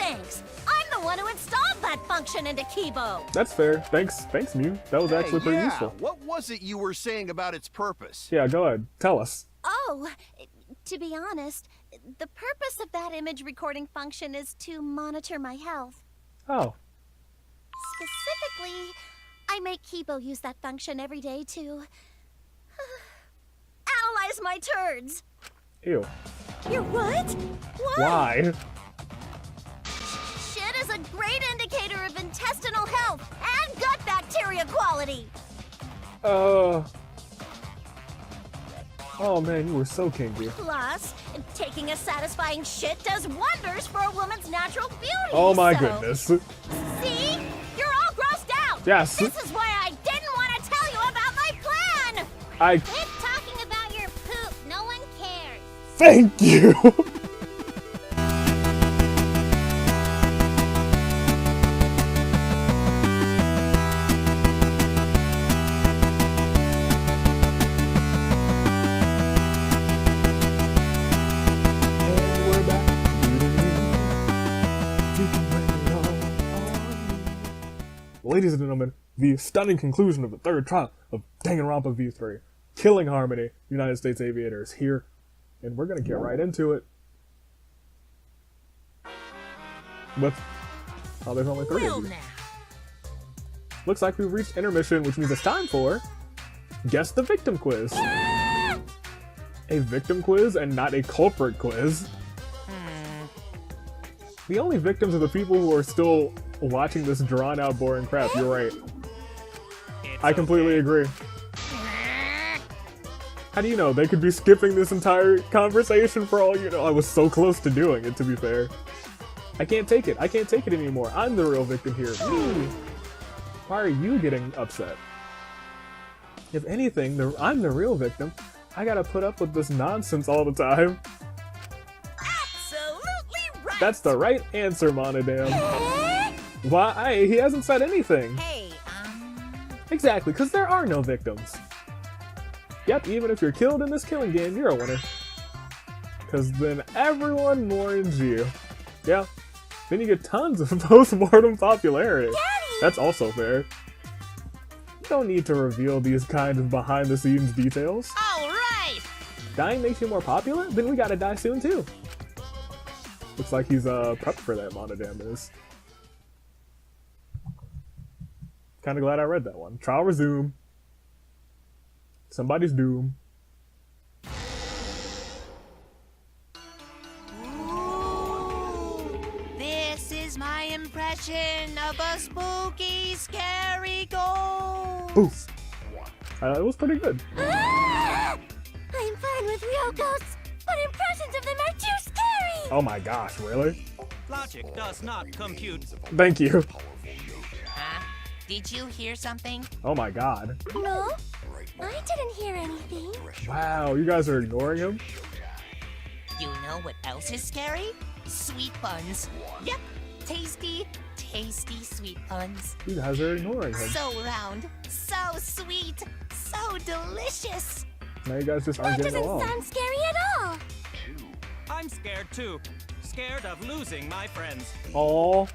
thanks. I'm the one who installed that function into Kibo. That's fair. Thanks, Mew. That was actually pretty useful. What was it you were saying about its purpose? Yeah, go ahead. Tell us. Oh, to be honest, the purpose of that image recording function is to monitor my health. Oh. Specifically, I make Kibo use that function every day to analyze my turds. Ew. You're what? Why? Shit is a great indicator of intestinal health and gut bacteria quality. Oh man, you were so kinky. Plus, taking a satisfying shit does wonders for a woman's natural beauty. Oh my goodness. See? You're all grossed out. Yes. This is why I didn't want to tell you about my plan. Quit talking about your poop. No one cares. Thank you. Ladies and gentlemen, the stunning conclusion of the third trial of Danganronpa V3, Killing Harmony, United States Aviators, here, and we're gonna get right into it. With, oh, there's only 3 of you. Looks like we've reached intermission, which means it's time for Guess the Victim Quiz. A victim quiz and not a culprit quiz. The only victims are the people who are still watching this drawn out boring crap. You're right. I completely agree. How do you know? They could be skipping this entire conversation for all you know. I was so close to doing it, to be fair. I can't take it. I can't take it anymore. I'm the real victim here. Me. Why are you getting upset? If anything, I'm the real victim. I gotta put up with this nonsense all the time. Absolutely right. That's the right answer, Monodam. Why? He hasn't said anything. Hey, Exactly, because there are no victims. Yep, even if you're killed in this killing game, you're a winner. Because then everyone mourns you. Yeah. Then you get tons of post-mortem popularity. Daddy! That's also fair. You don't need to reveal these kind of behind-the-scenes details. All right. Dying makes you more popular? Then we gotta die soon too. Looks like he's prepped for that, Monodam is. Kinda glad I read that one. Trial resume. Somebody's doom. Ooh, this is my impression of a spooky, scary ghost. Poof. It was pretty good. I'm fine with real ghosts, but impressions of them are too scary. Oh my gosh, really? Logic does not compute. Thank you. Huh? Did you hear something? Oh my god. No, I didn't hear anything. Wow, you guys are ignoring him? You know what else is scary? Sweet buns. Yep, tasty, tasty sweet buns. You guys are ignoring him. So round, so sweet, so delicious. Now you guys just aren't That getting doesn't along. sound scary at all. I'm scared too. Scared of losing my friends. Aw,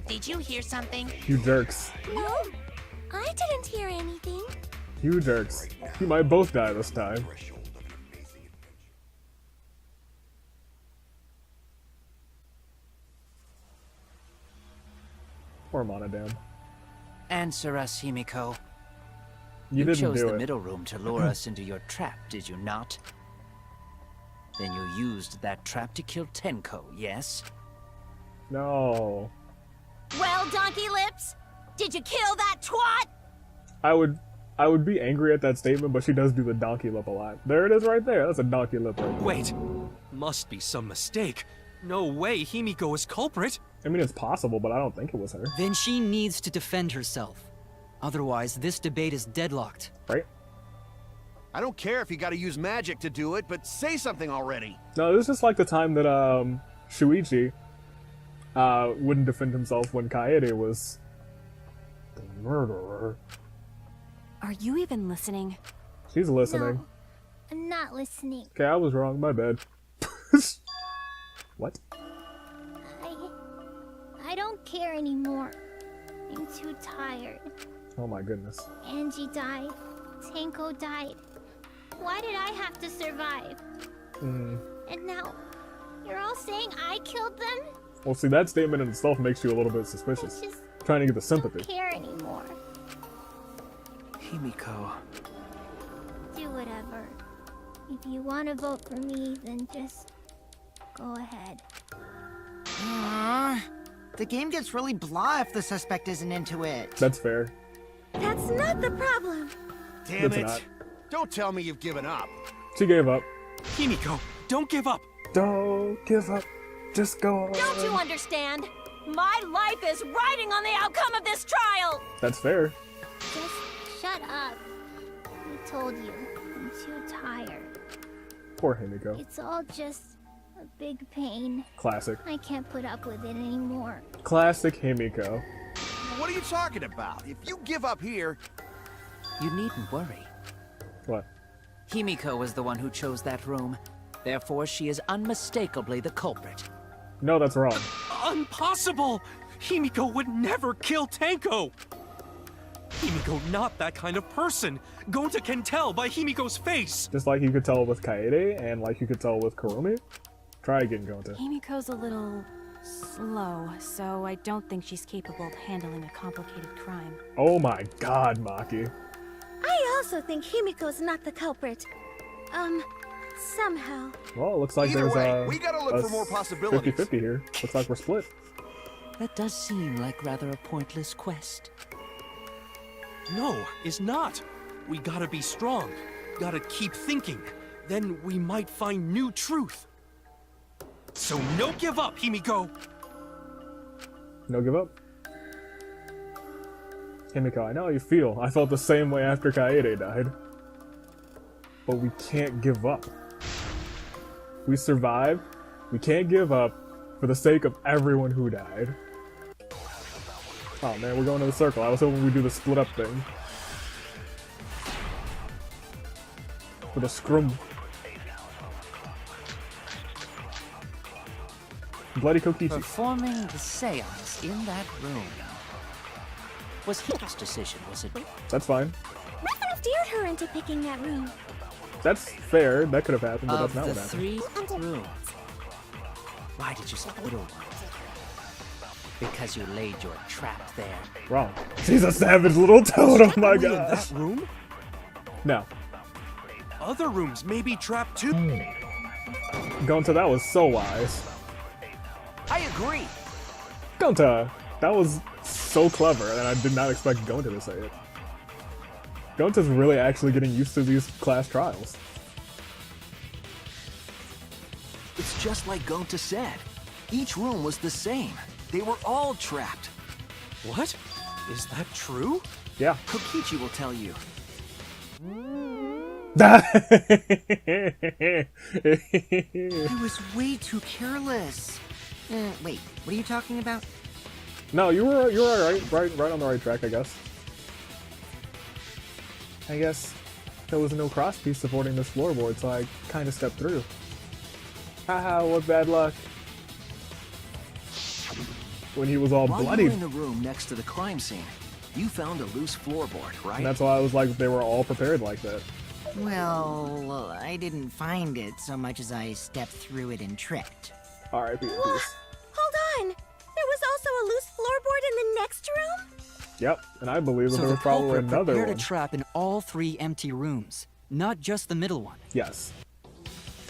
Did you hear something? you jerks. No, I didn't hear anything. You jerks. You might both die this time. Poor Monodam. Answer us, Himiko. You didn't chose do the it. middle room to lure us into your trap, did you not? Then you used that trap to kill Tenko, yes? No. Well, Donkey Lips, did you kill that twat? I would be angry at that statement, but she does do the donkey lip a lot. There it is right there. That's a donkey lip right there. Wait, must be some mistake. No way Himiko is culprit. I mean, it's possible, but I don't think it was her. Then she needs to defend herself. Otherwise, this debate is deadlocked. Right? I don't care if you gotta use magic to do it, but say something already. No, this is just like the time that Shuichi wouldn't defend himself when Kaede was the murderer. Are you even listening? She's listening. No, I'm not listening. Okay, I was wrong. My bad. What? I don't care anymore. I'm too tired. Oh my goodness. Angie died. Tanko died. Why did I have to survive? And now, you're all saying I killed them? Well, see, that statement in itself makes you a little bit suspicious. I just Trying to get the sympathy. don't care anymore. Himiko. Do whatever. If you want to vote for me, then just go ahead. The game gets really blah if the suspect isn't into it. That's fair. That's not the problem. Damn It's it. not. Don't tell me you've given up. She gave up. Himiko, don't give up. Don't give up. Just go on. Don't you understand? My life is riding on the outcome of this trial! That's fair. Just shut up. I told you, I'm too tired. Poor Himiko. It's all just a big pain. Classic. I can't put up with it anymore. Classic Himiko. What are you talking about? If you give up here, You needn't worry. What? Himiko was the one who chose that room. Therefore, she is unmistakably the culprit. No, that's wrong. Impossible! Himiko would never kill Tanko! Himiko not that kind of person. Gonta can tell by Himiko's face. Just like you could tell with Kaede and like you could tell with Kurumi. Try again, Gonta. Himiko's a little slow, so I don't think she's capable of handling a complicated crime. Oh my god, Maki. I also think Himiko's not the culprit. Somehow. Well, it looks like Either there's way, we gotta look for more possibilities. 50-50 here. Looks like we're split. That does seem like rather a pointless quest. No, it's not. We gotta be strong. Gotta keep thinking. Then we might find new truth. So no give up, Himiko! No give up? Himiko, I know how you feel. I felt the same way after Kaede died. But we can't give up. We survived. We can't give up for the sake of everyone who died. Oh man, we're going to the circle. I was hoping we'd do the split up thing. For the scrum. Bloody Kokichi. Performing the seance in that room was Hito's decision, was it? That's fine. Nothing steered her into picking that room. That's fair. That could have happened, but Of that's not the what happened. 3 rooms, why did you say little one? Because you laid your trap there. Wrong. She's a savage little toad, oh my Are we in god. that room? No. Other rooms may be trapped too. Gonta, that was so wise. I agree. Gonta, that was so clever, and I did not expect Gonta to say it. Gonta's really actually getting used to these class trials. It's just like Gonta said. Each room was the same. They were all trapped. What? Is that true? Yeah. Kokichi will tell you. I was way too careless. Wait, what are you talking about? No, you were alright, right on the right track, I guess. I guess there was no crosspiece supporting this floorboard, so I kind of stepped through. Haha, what bad luck. When he was all While bloodied. you were in the room next to the crime scene, you found a loose floorboard, right? And that's why I was like, they were all prepared like that. Well, I didn't find it so much as I stepped through it and tripped. Alright, peace. Hold on. There was also a loose floorboard in the next room? Yep, and I believe that So there the was probably culprit another prepared one. a trap in all 3 empty rooms, not just the middle one. Yes.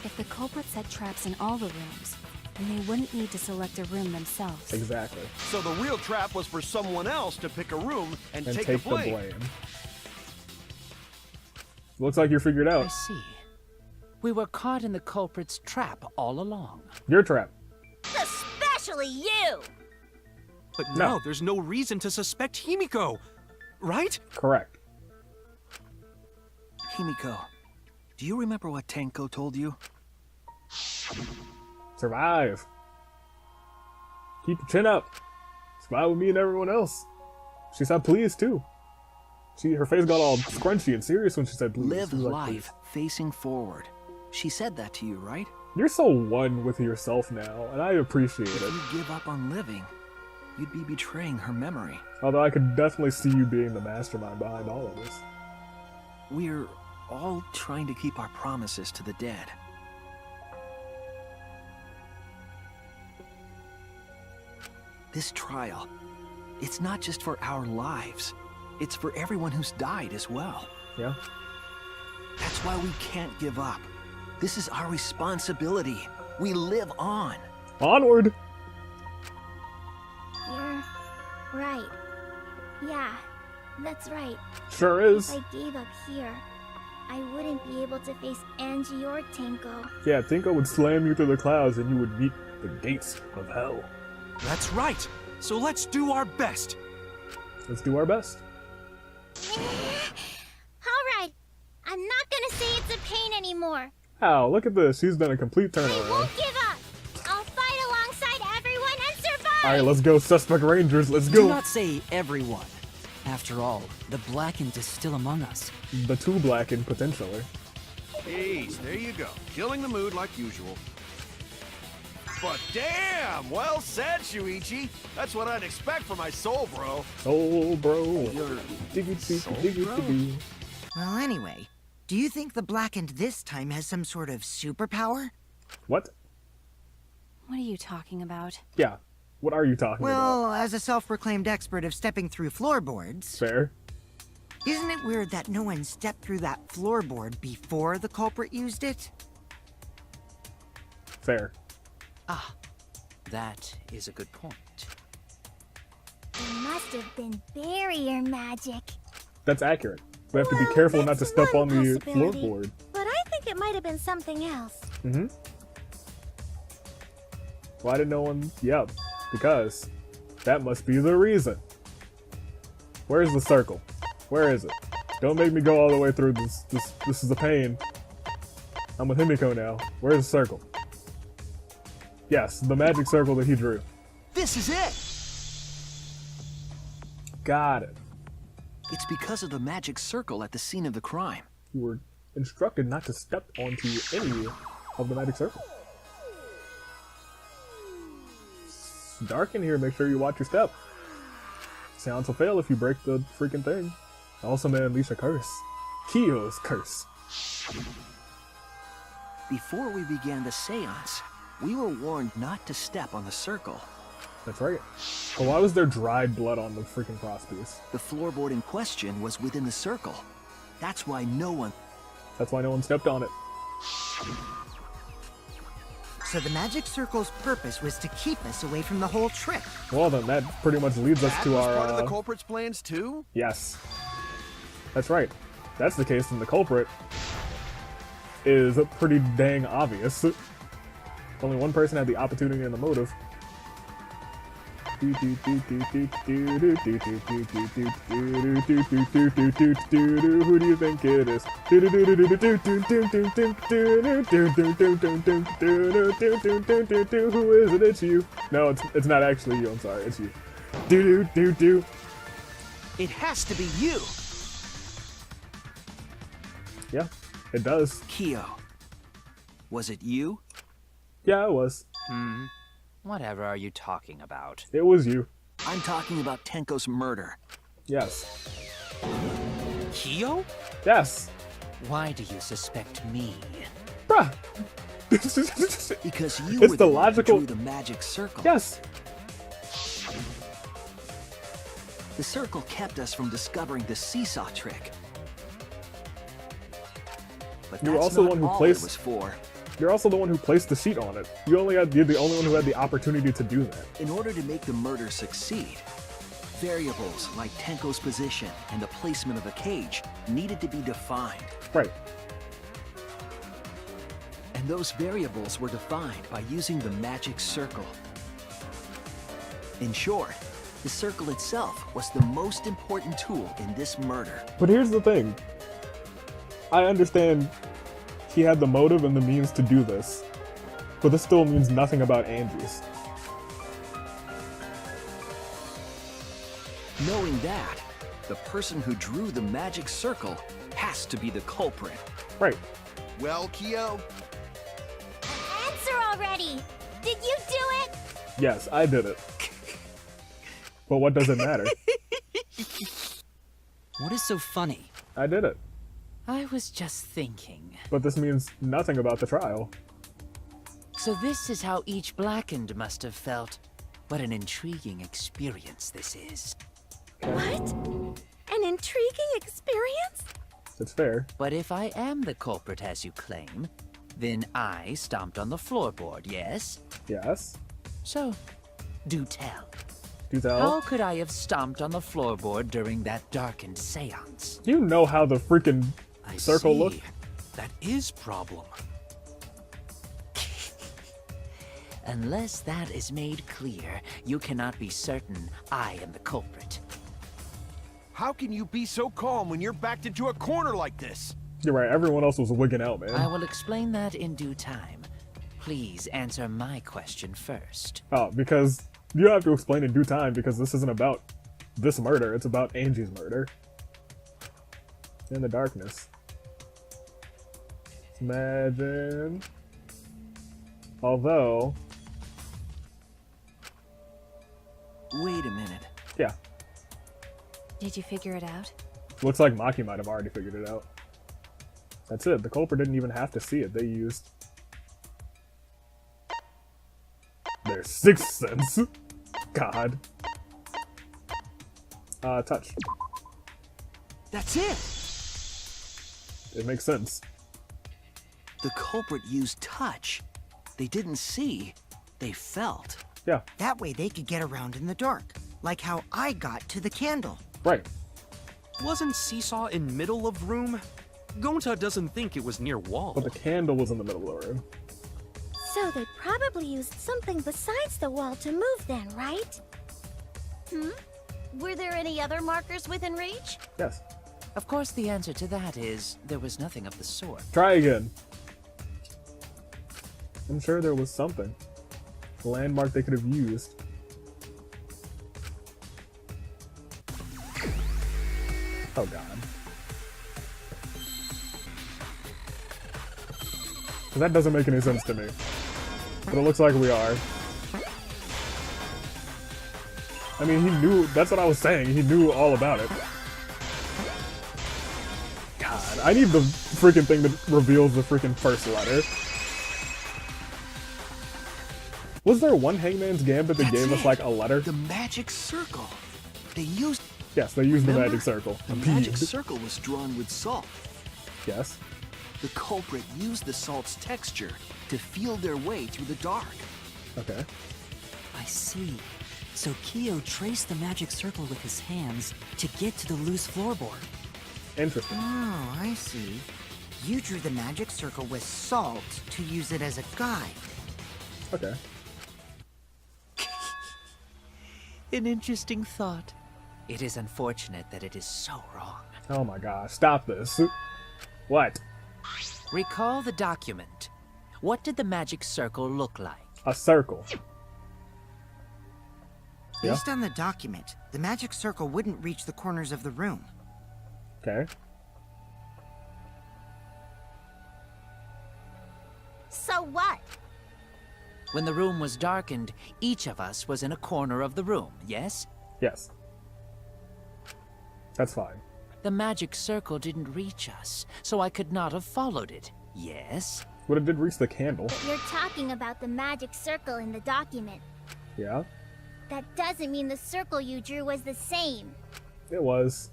If the culprit set traps in all the rooms, then they wouldn't need to select a room themselves. Exactly. So the real trap was for someone else to pick a room and, And take, take the blame. Looks like you're figured I out. see. We were caught in the culprit's trap all along. Your trap. Especially you! But No. now there's no reason to suspect Himiko, right? Correct. Himiko, do you remember what Tanko told you? Survive. Keep your chin up. Smile with me and everyone else. She said please too. Her face got all scrunchy and serious when she said please. Live She was like, life facing forward. She said that to you, right? You're so one with yourself now, and I appreciate If it. you give up on living, you'd be betraying her memory. Although I could definitely see you being the mastermind behind all of this. We're all trying to keep our promises to the dead. This trial, it's not just for our lives. It's for everyone who's died as well. Yeah. That's why we can't give up. This is our responsibility. We live on. Onward! You're right. Yeah, that's right. Sure is. If I gave up here, I wouldn't be able to face Angie or Tenko. Yeah, Tinko would slam you through the clouds and you would meet the gates of hell. That's right. So let's do our best. Let's do our best. Alright, I'm not gonna say it's a pain anymore. Ow, look at this. He's done a complete I turnaround. won't give up. I'll fight alongside everyone and survive. Alright, let's go, Suspect Rangers. Let's Do go. not say everyone. After all, the Blackened is still among us. The two blackened, potentially. Jeez, there you go. Killing the mood like usual. But damn, well said, Shuichi. That's what I'd expect from my soul, bro. Soul bro. Well, anyway, do you think the Blackened this time has some sort of superpower? What? What are you talking about? Yeah. What are you talking about? Well, as a self-proclaimed expert of stepping through floorboards, Fair. isn't it weird that no one stepped through that floorboard before the culprit used it? Fair. Ah, that is a good point. It must have been barrier magic. That's accurate. We have to be Well, careful not to that's step on one the possibility. floorboard. But I think it might have been something else. Mm-hmm. Why did no one... Yep. Because that must be the reason. Where's the circle? Where is it? Don't make me go all the way through this. This is a pain. I'm with Himiko now. Where's the circle? Yes, the magic circle that he drew. This is it! Got it. It's because of the magic circle at the scene of the crime. You were instructed not to step onto any of the magic circle. It's dark in here, make sure you watch your step. Sounds will fail if you break the freaking thing. Also may unleash a curse. Kiyo's curse. Before we began the seance, we were warned not to step on the circle. That's right. But why was there dried blood on the freaking crosspiece? The floorboard in question was within the circle. That's why no one stepped on it. So the magic circle's purpose was to keep us away from the whole trick. Well then, that pretty much leads us That to was our... part of the culprit's plans too? Yes. That's right. That's the case, and the culprit is pretty dang obvious. Only one person had the opportunity and the motive. Who do you think it is? Who is it? It's you. No, it's not actually you. I'm sorry. It's you. It has to be you! Yeah, it does. Kiyo. Was it you? Yeah, it was. Whatever are you talking about? It was you. I'm talking about Tenko's murder. Yes. Kiyo? Yes. Why do you suspect me? Bruh. Because you It's were the one who logical- drew the magic circle. Yes. The circle kept us from discovering the seesaw trick. But You were that's also not one who all placed- it was for. You're also the one who placed the sheet on it. You're the only one who had the opportunity to do that. In order to make the murder succeed, variables like Tenko's position and the placement of the cage needed to be defined. Right. And those variables were defined by using the magic circle. In short, the circle itself was the most important tool in this murder. But here's the thing. I understand he had the motive and the means to do this, but this still means nothing about Angie's. Knowing that, the person who drew the magic circle has to be the culprit. Right. Well, Kiyo, Answer already! Did you do it? Yes, I did it. But what does it matter? What is so funny? I did it. I was just thinking. But this means nothing about the trial. So this is how each Blackened must have felt. What an intriguing experience this is. What? An intriguing experience? It's fair. But if I am the culprit as you claim, then I stomped on the floorboard, yes? Yes. So, do tell. Do tell. How could I have stomped on the floorboard during that darkened seance? You know how the freaking circle see. looked? That is problem. Unless that is made clear, you cannot be certain I am the culprit. How can you be so calm when you're backed into a corner like this? You're right, everyone else was wigging out, man. I will explain that in due time. Please answer my question first. Oh, because you have to explain in due time because this isn't about this murder, it's about Angie's murder. In the darkness. Imagine. Although. Wait a minute. Yeah. Did you figure it out? Looks like Maki might have already figured it out. That's it. The culprit didn't even have to see it. They used their sixth sense. God. Touch. That's it! It makes sense. The culprit used touch. They didn't see, they felt. Yeah. That way they could get around in the dark, like how I got to the candle. Right. Wasn't Seesaw in middle of room? Gonta doesn't think it was near wall. But the candle was in the middle of the room. So they probably used something besides the wall to move then, right? Were there any other markers within reach? Yes. Of course, the answer to that is there was nothing of the sort. Try again. I'm sure there was something. A landmark they could have used. Oh god. That doesn't make any sense to me. But it looks like we are. I mean, he knew, that's what I was saying, he knew all about it. God, I need the freaking thing that reveals the freaking first letter. Was there one Hangman's Gambit that gave us like a letter? The magic circle. They used. Yes, they used the Remember? magic circle. The magic circle was drawn with salt. Yes. The culprit used the salt's texture to feel their way through the dark. Okay. I see. So Kyo traced the magic circle with his hands to get to the loose floorboard. Interesting. Oh, I see. You drew the magic circle with salt to use it as a guide. Okay. An interesting thought. It is unfortunate that it is so wrong. Oh my gosh, stop this. What? Recall the document. What did the magic circle look like? A circle. Yeah. Based on the document, the magic circle wouldn't reach the corners of the room. Okay. So what? When the room was darkened, each of us was in a corner of the room, yes? Yes. That's fine. The magic circle didn't reach us, so I could not have followed it, yes? But it did reach the candle. You're talking about the magic circle in the document. Yeah. That doesn't mean the circle you drew was the same. It was.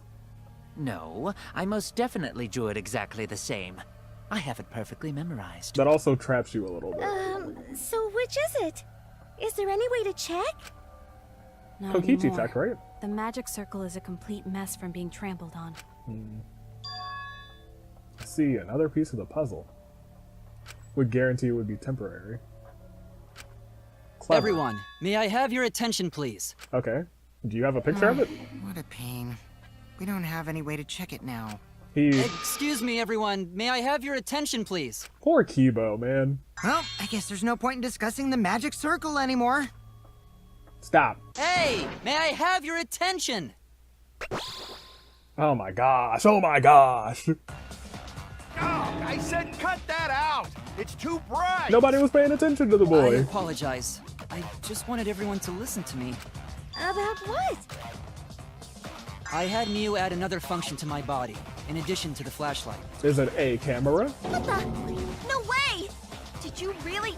No, I most definitely drew it exactly the same. I have it perfectly memorized. That also traps you a little bit. So which is it? Is there any way to check? Not Kokichi anymore. check, right? The magic circle is a complete mess from being trampled on. See, another piece of the puzzle. Would guarantee it would be temporary. Clever. Everyone, may I have your attention, please? Okay. Do you have a picture of it? What a pain. We don't have any way to check it now. Excuse me, everyone. May I have your attention, please? Poor Kibo, man. Well, I guess there's no point in discussing the magic circle anymore. Stop. Hey, may I have your attention? Oh my gosh. Oh my gosh. Oh, I said cut that out! It's too bright! Nobody was paying attention to the I boy. apologize. I just wanted everyone to listen to me. About what? I had Miu add another function to my body, in addition to the flashlight. Is it a camera? What the? No way! Did you really?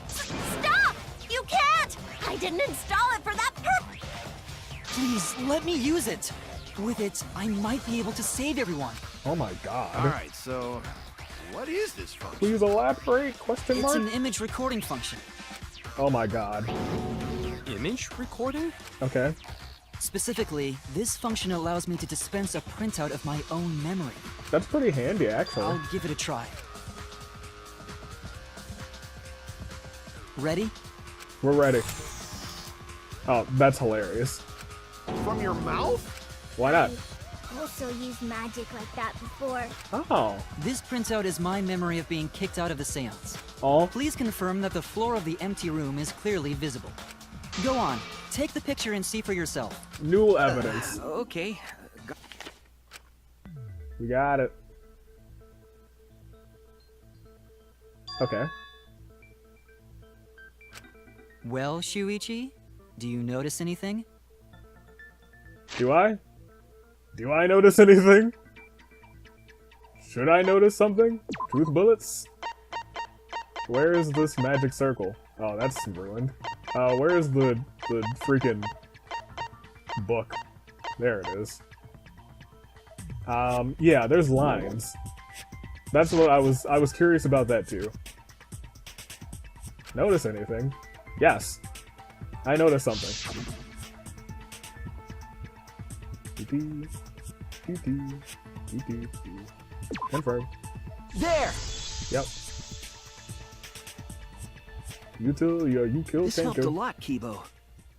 Stop! You can't! I didn't install it for that purpose! Please, let me use it! With it, I might be able to save everyone. Oh my god. Alright, so what is this function? Please elaborate? Question It's mark? an image recording function. Oh my god. Image recording? Okay. Specifically, this function allows me to dispense a printout of my own memory. That's pretty handy, actually. I'll give it a try. Ready? We're ready. Oh, that's hilarious. From your mouth? Why not? I also used magic like that before. Oh. This printout is my memory of being kicked out of the seance. Oh. Please confirm that the floor of the empty room is clearly visible. Go on, take the picture and see for yourself. New evidence. Okay. We got it. Okay. Well, Shuichi, do you notice anything? Do I? Do I notice anything? Should I notice something? Truth bullets? Where is this magic circle? Oh, that's ruined. Where is the freaking book? There it is. Yeah, there's lines. That's what I was curious about that too. Notice anything? Yes. I noticed something. Confirm. There! Yep. You killed This helped a Tenko. lot, Kibo.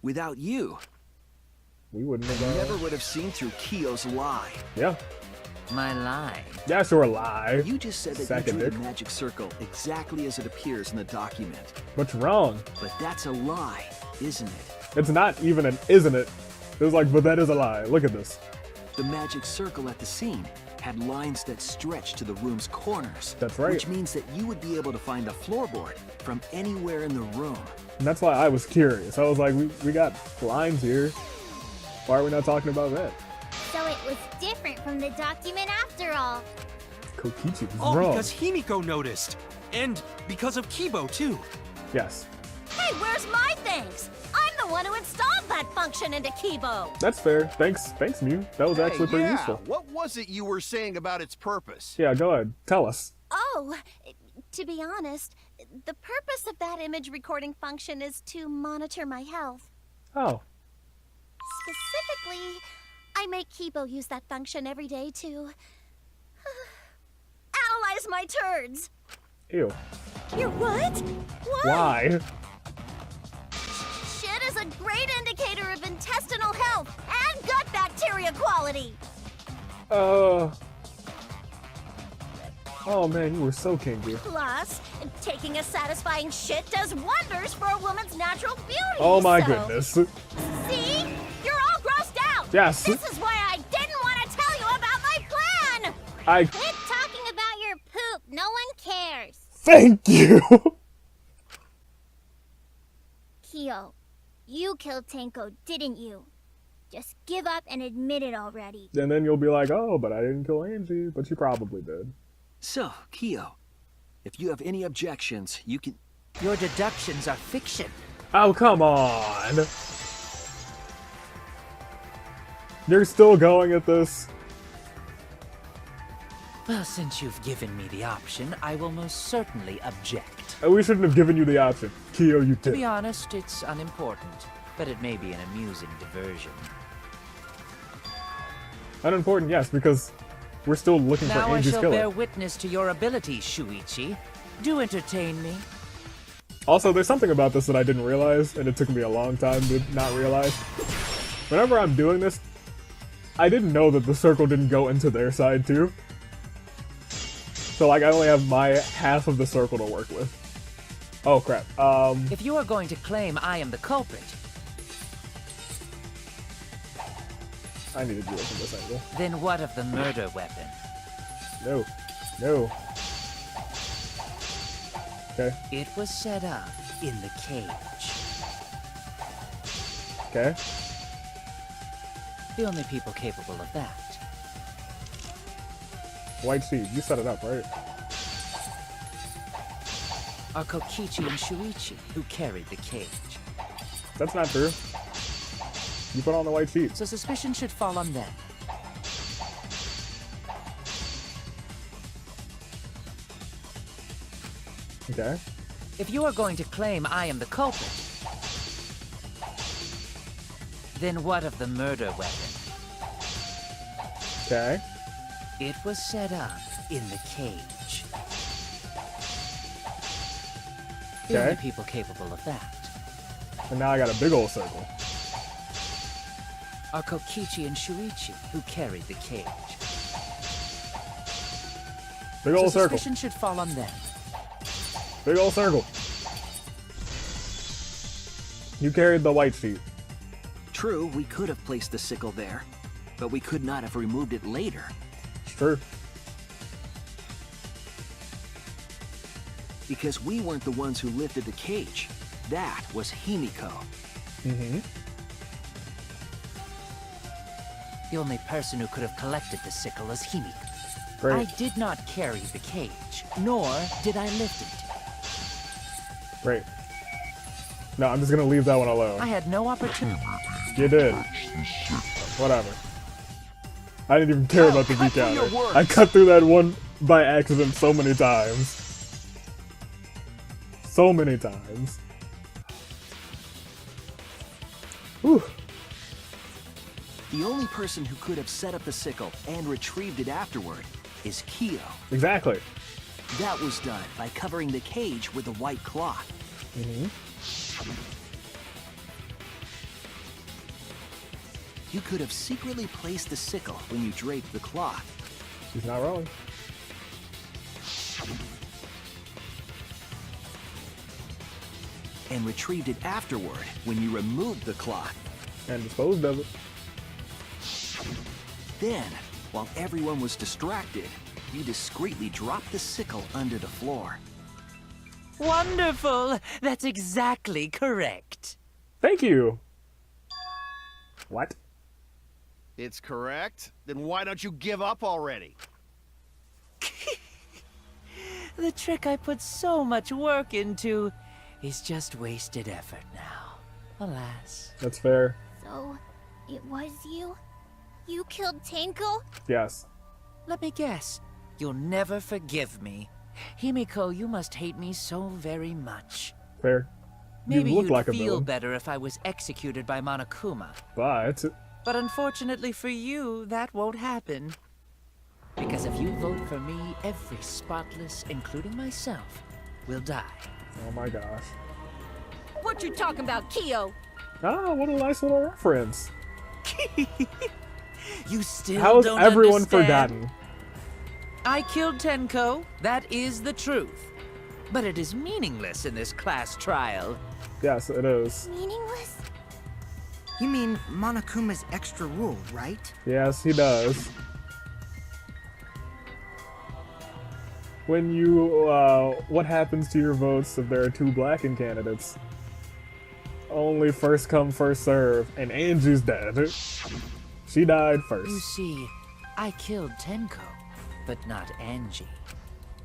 Without you, We wouldn't I have never would have seen through Kyo's lie. Yeah. My lie. Yeah, sure, lie. You just said that Sack you of drew dick. the magic circle exactly as it appears in the document. What's wrong? But that's a lie, isn't it? It's not even an isn't it? It was like, but that is a lie. Look at this. The magic circle at the scene had lines that stretched to the room's corners. That's right. Which means that you would be able to find the floorboard from anywhere in the room. And that's why I was curious. I was like, we got lines here. Why are we not talking about that? So it was different from the document after all. Kokichi was All wrong. because Himiko noticed. And because of Kibo, too. Yes. Hey, where's my thanks? I'm the one who installed that function into Kibo. That's fair. Thanks, Mew. That was actually pretty yeah. useful. What was it you were saying about its purpose? Yeah, go ahead. Tell us. Oh, to be honest, the purpose of that image recording function is to monitor my health. Oh. Specifically, I make Kibo use that function every day to analyze my turds. Ew. You're what? What? Why? Shit is a great indicator of intestinal health and gut bacteria quality. Oh man, you were so kinky. Plus, taking a satisfying shit does wonders for a woman's natural beauty. Oh my so- goodness. See? You're all grossed out. Yes. This is why I didn't want to tell you about my plan. Quit talking about your poop. No one cares. Thank you. Kyo, you killed Tenko, didn't you? Just give up and admit it already. And then you'll be like, oh, but I didn't kill Angie, but you probably did. So, Kyo, if you have any objections, you can... Your deductions are fiction. Oh, come on. You're still going at this? Well, since you've given me the option, I will most certainly object. We shouldn't have given you the option. Kyo, you To did. be honest, it's unimportant, but it may be an amusing diversion. Unimportant, yes, because we're still looking Now for I Angie's shall killer. bear witness to your abilities, Shuichi. Do entertain me. Also, there's something about this that I didn't realize, and it took me a long time to not realize. Whenever I'm doing this, I didn't know that the circle didn't go into their side too. So like, I only have my half of the circle to work with. Oh crap. If you are going to claim I am the culprit, I need to do it from this angle. then what of the murder weapon? No. No. Okay. It was set up in the cage. Okay. The only people capable of that. White sheet. You set it up, right? Are Kokichi and Shuichi, who carried the cage. That's not true. You put on the white sheet. So suspicion should fall on them. Okay. If you are going to claim I am the culprit, then what of the murder weapon? Okay. It was set up in the cage. The Okay. only people capable of that And now I got a big old circle. are Kokichi and Shuichi, who carried the cage. Big old So circle. suspicion should fall on them. Big old circle. You carried the white sheet. True, we could have placed the sickle there, but we could not have removed it later. It's true. Because we weren't the ones who lifted the cage. That was Himiko. Mm-hmm. The only person who could have collected the sickle is Himiko. Great. I did not carry the cage, nor did I lift it. Great. No, I'm just gonna leave that one alone. I had no opportunity. You did. Whatever. I didn't even care about the cut through your V-counter. words. I cut through that one by accident so many times. So many times. Whew. The only person who could have set up the sickle and retrieved it afterward is Kyo. Exactly. That was done by covering the cage with a white cloth. Mm-hmm. You could have secretly placed the sickle when you draped the cloth. She's not wrong. And retrieved it afterward when you removed the cloth. And disposed of it. Then, while everyone was distracted, you discreetly dropped the sickle under the floor. Wonderful! That's exactly correct. Thank you. What? It's correct. Then why don't you give up already? The trick I put so much work into is just wasted effort now. Alas. That's fair. So, it was you? You killed Tenko? Yes. Let me guess. You'll never forgive me. Himiko, you must hate me so very much. Fair. Maybe you look you'd like a feel villain. better if I was executed by Monokuma. But unfortunately for you, that won't happen. Because if you vote for me, every spotless, including myself, will die. Oh my gosh. What you talking about, Kyo? Ah, what a nice little reference. You still How has don't everyone understand? forgotten? I killed Tenko. That is the truth. But it is meaningless in this class trial. Yes, it is. Meaningless? You mean Monokuma's extra rule, right? Yes, he does. When you, what happens to your votes if there are two blackened candidates? Only first come, first serve, and Angie's dead. She died first. You see, I killed Tenko, but not Angie.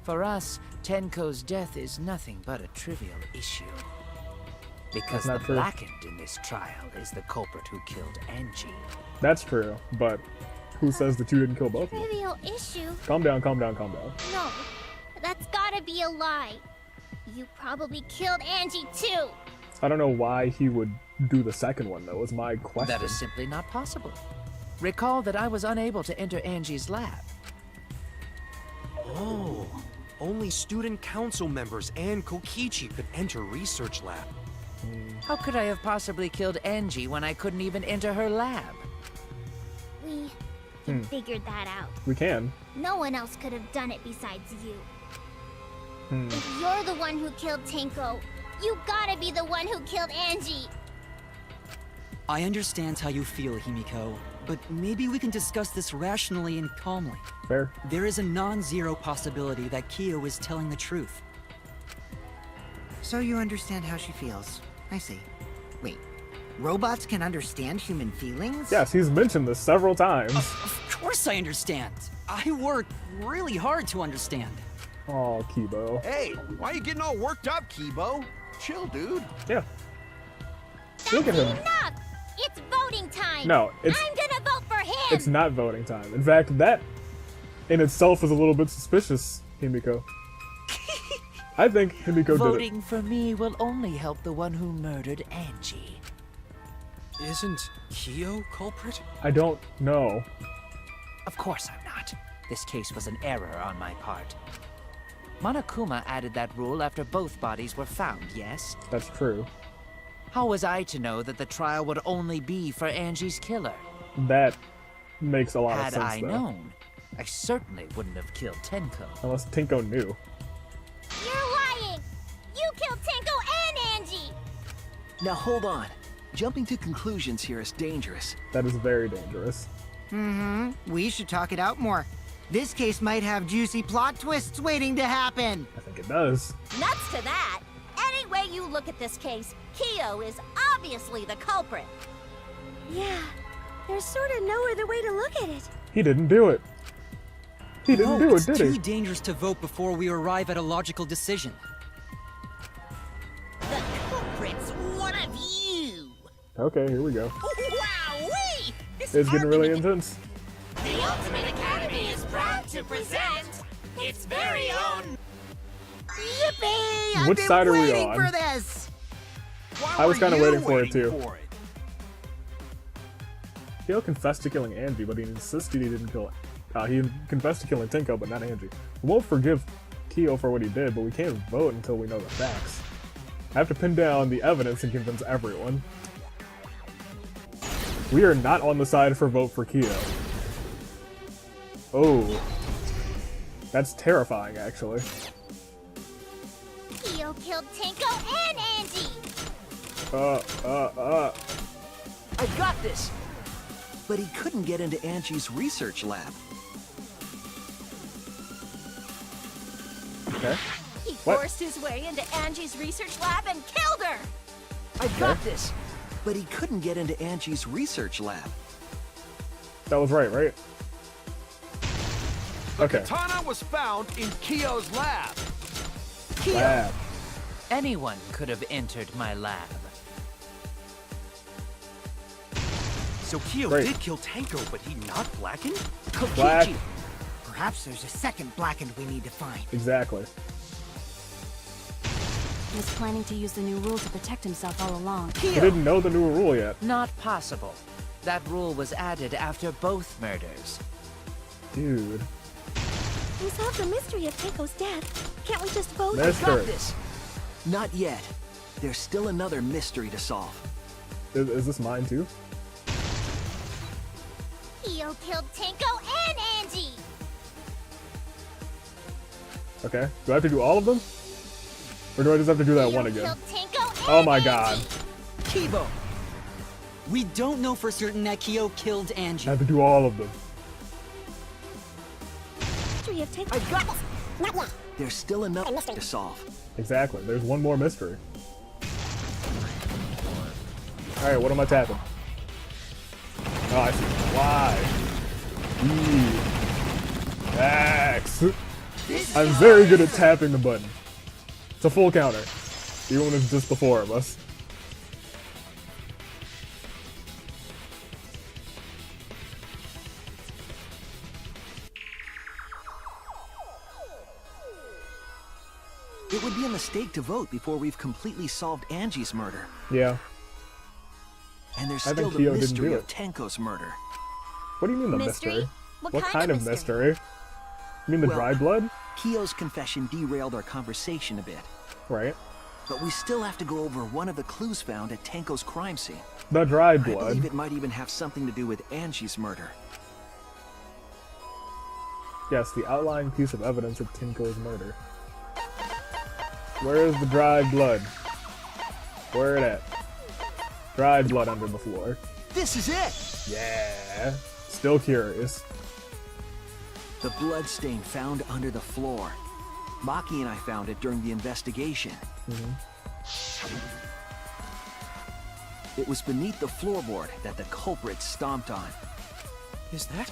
For us, Tenko's death is nothing but a trivial issue. Because That's not the true. blackened in this trial is the culprit who killed Angie. That's true, but who says that you didn't kill both of them? Trivial issue? Calm down, calm down, calm down. No, that's gotta be a lie. You probably killed Angie too. I don't know why he would do the second one, though, is my question. That is simply not possible. Recall that I was unable to enter Angie's lab. Oh, only student council members and Kokichi could enter research lab. How could I have possibly killed Angie when I couldn't even enter her lab? We can figure that out. We can. No one else could have done it besides you. Hmm. If you're the one who killed Tenko, you gotta be the one who killed Angie. I understand how you feel, Himiko, but maybe we can discuss this rationally and calmly. Fair. There is a non-zero possibility that Kyo is telling the truth. So you understand how she feels. I see. Wait, Robots can understand human feelings? Yes, he's mentioned this several times. Of course I understand. I work really hard to understand. Oh, Kibo. Hey, why are you getting all worked up, Kibo? Chill, dude. Yeah. Look at him. Enough! It's voting time! No, it's... I'm gonna vote for him! It's not voting time. In fact, that in itself is a little bit suspicious, Himiko. I think Himiko did it. Voting for me will only help the one who murdered Angie. Isn't Kyo culprit? I don't know. Of course I'm not. This case was an error on my part. Monokuma added that rule after both bodies were found, yes? That's true. How was I to know that the trial would only be for Angie's killer? That makes a lot of Had sense, I though. known, I certainly wouldn't have killed Tenko. Unless Tenko knew. You're lying! You killed Tenko and Angie! Now hold on. Jumping to conclusions here is dangerous. That is very dangerous. We should talk it out more. This case might have juicy plot twists waiting to happen. I think it does. Nuts to that. Any way you look at this case, Kyo is obviously the culprit. Yeah, there's sort of no other way to look at it. He didn't do it. He didn't do it, it's did too he? dangerous to vote before we arrive at a logical decision. The culprit's one of you! Okay, here we go. Wowee! This It's getting really argument- intense. The Ultimate Academy is proud to present its very own... Yippee! Which side are we waiting on? for this. Why I was were kinda you waiting for it, too. for it? Kyo confessed to killing Angie, but he insisted he didn't kill he confessed to killing Tenko, but not Angie. We won't forgive Kyo for what he did, but we can't vote until we know the facts. I have to pin down the evidence and convince everyone. We are not on the side for vote for Kyo. Oh. That's terrifying, actually. Kyo killed Tenko and Angie! I got this! But he couldn't get into Angie's research lab. Okay. He What? forced his way into Angie's research lab and killed her! I got this! But he couldn't get into Angie's research lab. That was right? Okay. Katana was found in Kyo's lab. Lab. Anyone could have entered my lab. So Kyo Great. did kill Tenko, but he not blackened? Black. Kokichi. Perhaps there's a second blackened we need to find. Exactly. He was planning to use the new rule to protect himself all along. He didn't know the new rule yet. Not possible. That rule was added after both murders. Dude. We solved the mystery of Tenko's death. Can't we just vote? Got Mystery. this! Not yet. There's still another mystery to solve. Is this mine too? Kyo killed Tenko and Angie! Okay. Do I have to do all of them? Or do I just have to do that one again? Killed Tenko and Oh my god. Kibo! We don't know for certain that Kyo killed I Angie. have to do all of them. Mystery of Tenko. I got this! Not yet. There's still another to solve. Exactly. There's one more mystery. Alright, what am I tapping? Oh, I see. Y. E. X. I'm very good at tapping the button. It's a full counter. Even when it's just the four of us. It would be a mistake to vote before we've completely solved Angie's murder. Yeah. And there's I still think the Kyo didn't mystery do of it. Tenko's murder. What do you mean the Mystery? mystery? What kind of mystery? You mean the Well- dry blood? Kyo's confession derailed our conversation a bit. Right. But we still have to go over one of the clues found at Tenko's crime scene. The dry I blood. believe it might even have something to do with Angie's murder. Yes, the outlying piece of evidence of Tenko's murder. Where is the dried blood? Where it at? Dried blood under the floor. This is it! Yeah. Still curious. The blood stain found under the floor. Maki and I found it during the investigation. It was beneath the floorboard that the culprit stomped on. Is that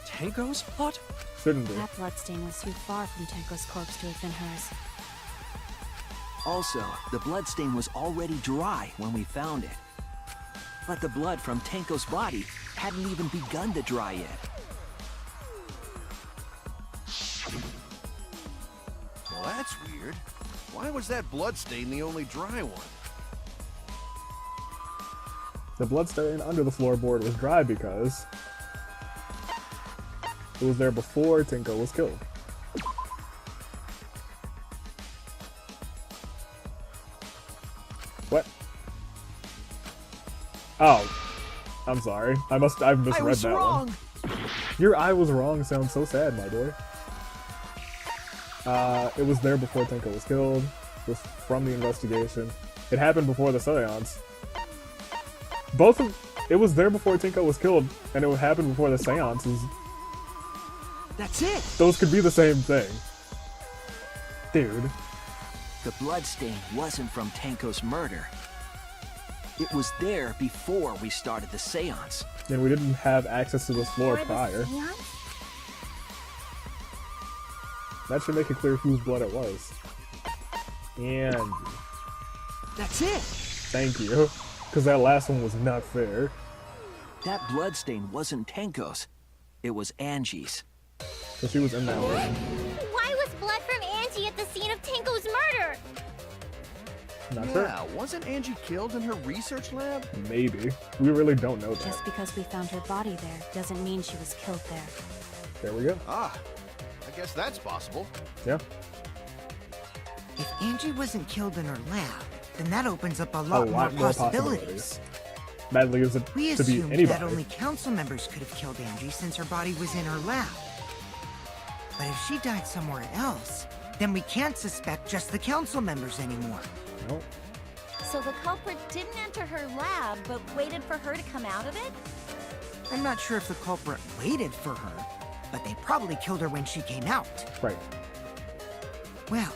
Tenko's blood? Shouldn't be. That bloodstain was too far from Tenko's corpse to have been hers. Also, the bloodstain was already dry when we found it. But the blood from Tenko's body hadn't even begun to dry yet. Well, that's weird. Why was that bloodstain the only dry one? The bloodstain under the floorboard was dry because it was there before Tenko was killed. What? Oh, I'm sorry. I've misread that one. Your "I was wrong" sounds so sad, my boy. It was there before Tenko was killed. It was from the investigation. It happened before the seance. It was there before Tenko was killed, and it would happen before the seances. That's it! Those could be the same thing. Dude. The bloodstain wasn't from Tenko's murder. It was there before we started the seance. And we didn't have access to this floor Before the prior. seance? That should make it clear whose blood it was. And That's it! thank you. Because that last one was not fair. That bloodstain wasn't Tenko's. It was Angie's. So she was in that room. Why was blood from Angie at the scene of Tenko's murder? Not Yeah, sure. wasn't Angie killed in her research lab? Maybe. We really don't know that. Just because we found her body there doesn't mean she was killed there. There we go. Ah, I guess that's possible. Yeah. If Angie wasn't killed in her lab, then that opens up a A lot, lot more possibilities. That leaves it We to be assumed anybody. that only council members could have killed Angie since her body was in her lab. But if she died somewhere else, then we can't suspect just the council members anymore. Nope. So the culprit didn't enter her lab, but waited for her to come out of it? I'm not sure if the culprit waited for her, but they probably killed her when she came out. Right. Well,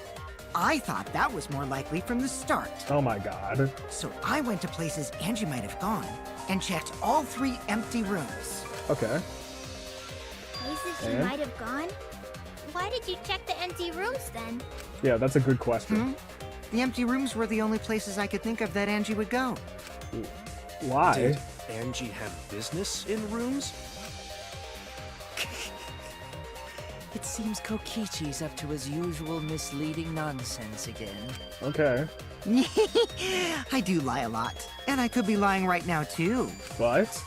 I thought that was more likely from the start. Oh my god. So I went to places Angie might have gone and checked all 3 empty rooms. Okay. Places she And? might have gone? Why did you check the empty rooms then? Yeah, that's a good question. The empty rooms were the only places I could think of that Angie would go. Why? Did Angie have business in rooms? It seems Kokichi's up to his usual misleading nonsense again. Okay. I do lie a lot, and I could be lying right now too. What?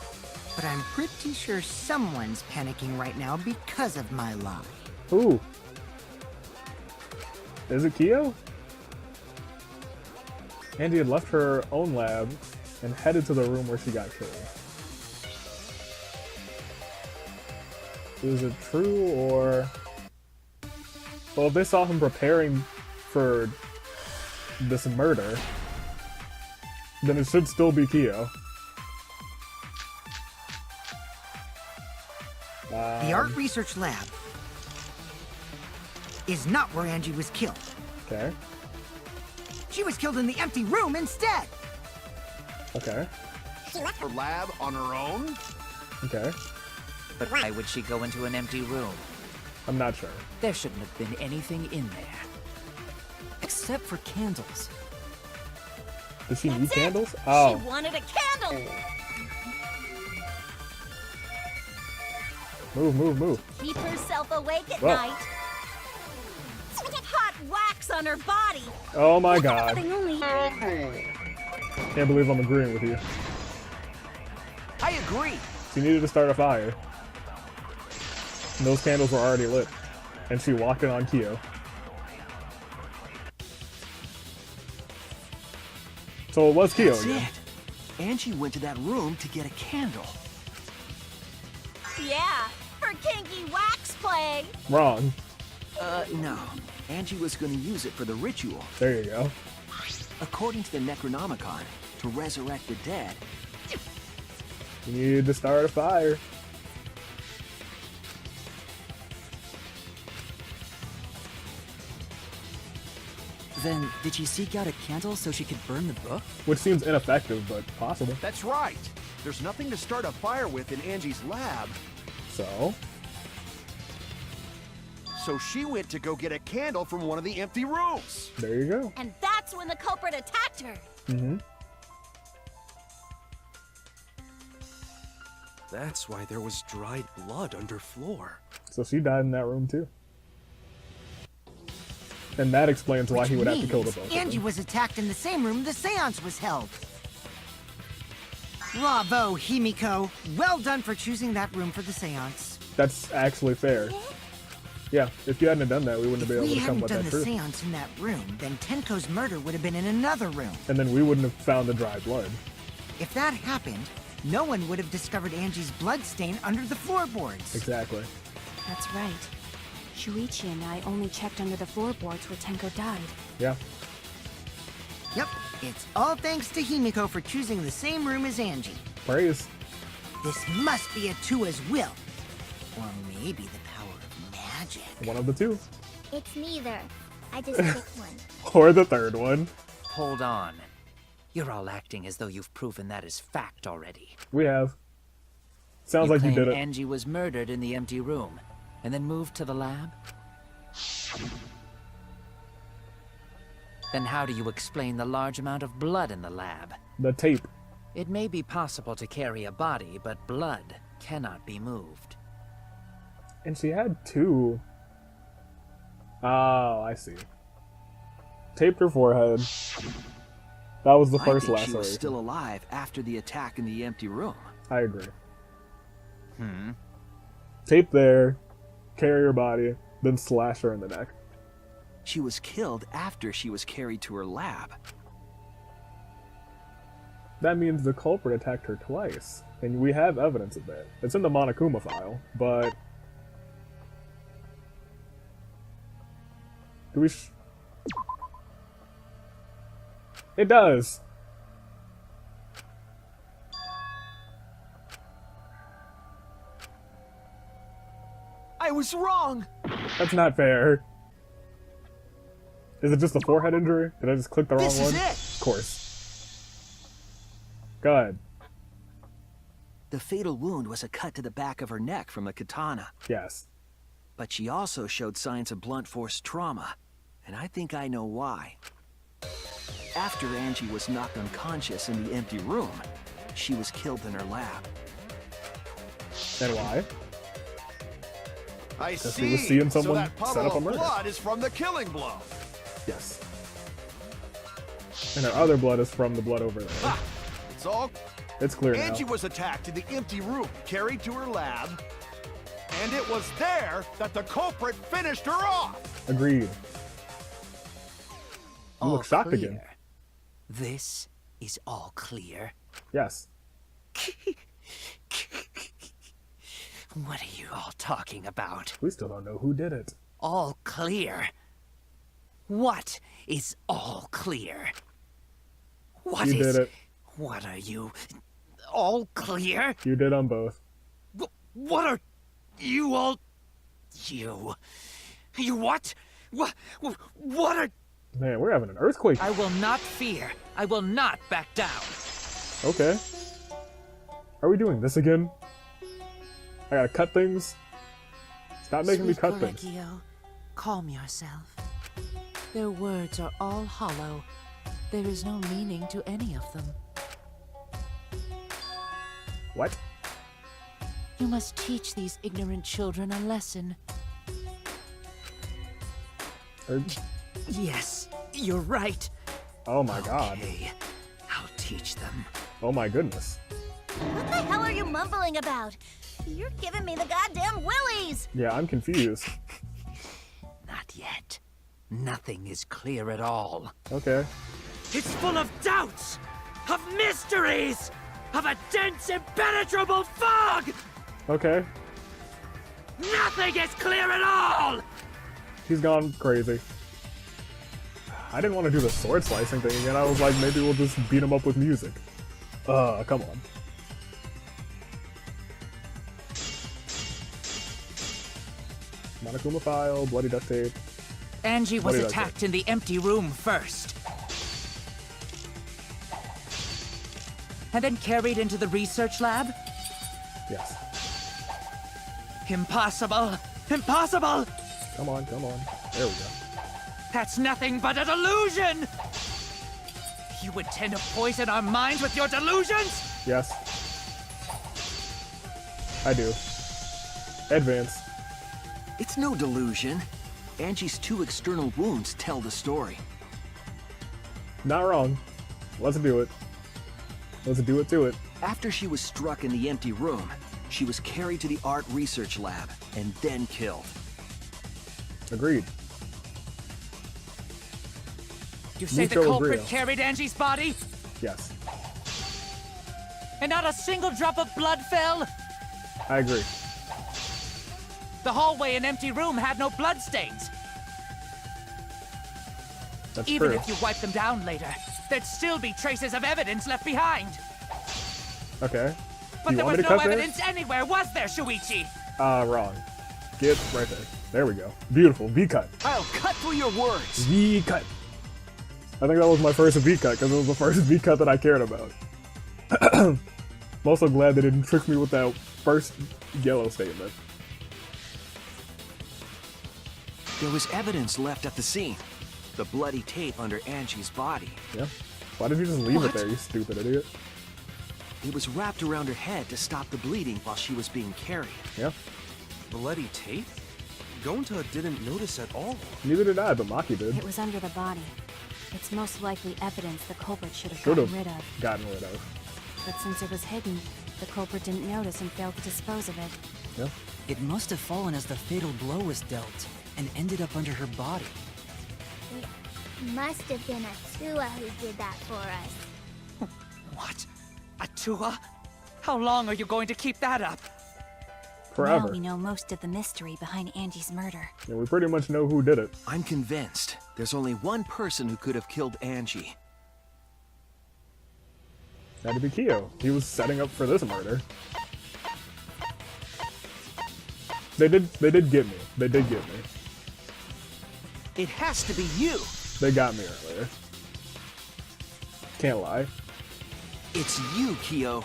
But I'm pretty sure someone's panicking right now because of my lie. Who? Is it Kyo? Angie had left her own lab and headed to the room where she got killed. Is it true or... Well, if they saw him preparing for this murder, then it should still be Kyo. The art research lab is not where Angie was killed. Okay. She was killed in the empty room instead. Okay. She left her lab on her own? Okay. But why would she go into an empty room? I'm not sure. There shouldn't have been anything in there. Except for candles. Does she need That's it. candles? Oh. She wanted a candle! Move, move, move. Keep herself awake at Whoa. night. Hot wax on her body! Oh my god. They only... Can't believe I'm agreeing with you. I agree. She needed to start a fire. And those candles were already lit. And she walked in on Kyo. So it was Kyo That's again. it. Angie went to that room to get a candle. Yeah, for kinky wax play! Wrong. No. Angie was going to use it for the ritual. There you go. According to the Necronomicon, to resurrect the dead. You needed to start a fire. Then, did she seek out a candle so she could burn the book? Which seems ineffective, but possible. That's right. There's nothing to start a fire with in Angie's lab. So? So she went to go get a candle from one of the empty rooms. There you go. And that's when the culprit attacked her. Mm-hmm. That's why there was dried blood under floor. So she died in that room too. And that explains why he would have to kill the both of them. Angie was attacked in the same room the seance was held. Bravo, Himiko. Well done for choosing that room for the seance. That's actually fair. Yeah, if you hadn't done that, we wouldn't have been able to come with that If we hadn't done the truth. seance in that room, then Tenko's murder would have been in another room. And then we wouldn't have found the dry blood. If that happened, no one would have discovered Angie's blood stain under the floorboards. Exactly. That's right. Shuichi and I only checked under the floorboards where Tenko died. Yeah. Yep, it's all thanks to Himiko for choosing the same room as Angie. Praise. This must be a Tua's will. Or maybe the power of magic. One of the two. It's neither. I just picked one. Or the third one. Hold on. You're all acting as though you've proven that is fact already. We have. Sounds like you claim did it. Angie was murdered in the empty room, and then moved to the lab? Then how do you explain the large amount of blood in the lab? The tape. It may be possible to carry a body, but blood cannot be moved. And she had two. Oh, I see. Taped her forehead. That was the first I think she laceration. was still alive after the attack in the empty room. I agree. Tape there, carry her body, then slash her in the neck. She was killed after she was carried to her lab. That means the culprit attacked her twice, and we have evidence of that. It's in the Monokuma file, but... Do we It does! I was wrong! That's not fair. Is it just a forehead injury? Did I just click the wrong This one? is it. Of course. Go ahead. The fatal wound was a cut to the back of her neck from the katana. Yes. But she also showed signs of blunt force trauma, and I think I know why. After Angie was knocked unconscious in the empty room, she was killed in her lab. And why? I Because see. he was seeing So someone that set puddle up a of murder. blood is from the killing blow. Yes. And her other blood is from the blood over there. Ha! It's all. It's clear Angie now. was attacked in the empty room, carried to her lab, and it was there that the culprit finished her off. Agreed. You All look shocked clear. again. This is all clear. Yes. What are you all talking about? We still don't know who did it. All clear? What is all clear? What You is... did it. What are you... all clear? You did on both. What are you all... You... You what? What are... Man, we're having an earthquake. I will not fear. I will not back down. Okay. Are we doing this again? I gotta cut things? Stop making me Sweet cut things. Colegio, calm yourself. Their words are all hollow. There is no meaning to any of them. What? You must teach these ignorant children a lesson. Yes, you're right. Oh my god. Okay, I'll teach them. Oh my goodness. What the hell are you mumbling about? You're giving me the goddamn willies! Yeah, I'm confused. Not yet. Nothing is clear at all. Okay. It's full of doubts, of mysteries, of a dense, impenetrable fog! Okay. Nothing is clear at all! He's gone crazy. I didn't want to do the sword slicing thing again. I was like, maybe we'll just beat him up with music. Come on. Monokuma file, bloody duct tape. Angie was did I say? attacked in the empty room first. And then carried into the research lab? Yes. Impossible! Impossible! Come on, come on. There we go. That's nothing but a delusion! You intend to poison our minds with your delusions? Yes. I do. Advance. It's no delusion. Angie's 2 external wounds tell the story. Not wrong. Let's do it. Let's do it to it. After she was struck in the empty room, she was carried to the art research lab and then killed. Agreed. You say the Mucho culprit agree. carried Angie's body? Yes. And not a single drop of blood fell? I agree. The hallway and empty room had no bloodstains. That's Even true. if you wipe them down later, there'd still be traces of evidence left behind. Okay. But You there want was me to no cut this? evidence anywhere, was there, Shuichi? Wrong. Get right there. There we go. Beautiful. V-cut. I'll cut through your words. V-cut. I think that was my first V-cut because it was the first V-cut that I cared about. I'm also glad they didn't trick me with that first yellow statement. There was evidence left at the scene. The bloody tape under Angie's body. Yeah. Why did you just leave What? it there, you stupid idiot? It was wrapped around her head to stop the bleeding while she was being carried. Yeah. Bloody tape? Gonta didn't notice at all. Neither did I, but Maki did. It was under the body. It's most likely evidence the culprit should have Should gotten have rid of. gotten rid of. But since it was hidden, the culprit didn't notice and failed to dispose of it. Yeah. It must have fallen as the fatal blow was dealt and ended up under her body. It must have been Atua who did that for us. What? Atua? How long are you going to keep that up? Forever. Now we know most of the mystery behind Angie's murder. And we pretty much know who did it. I'm convinced there's only one person who could have killed Angie. Had to be Kyo. He was setting up for this murder. They did get me. They did get me. It has to be you. They got me earlier. Can't lie. It's you, Kyo.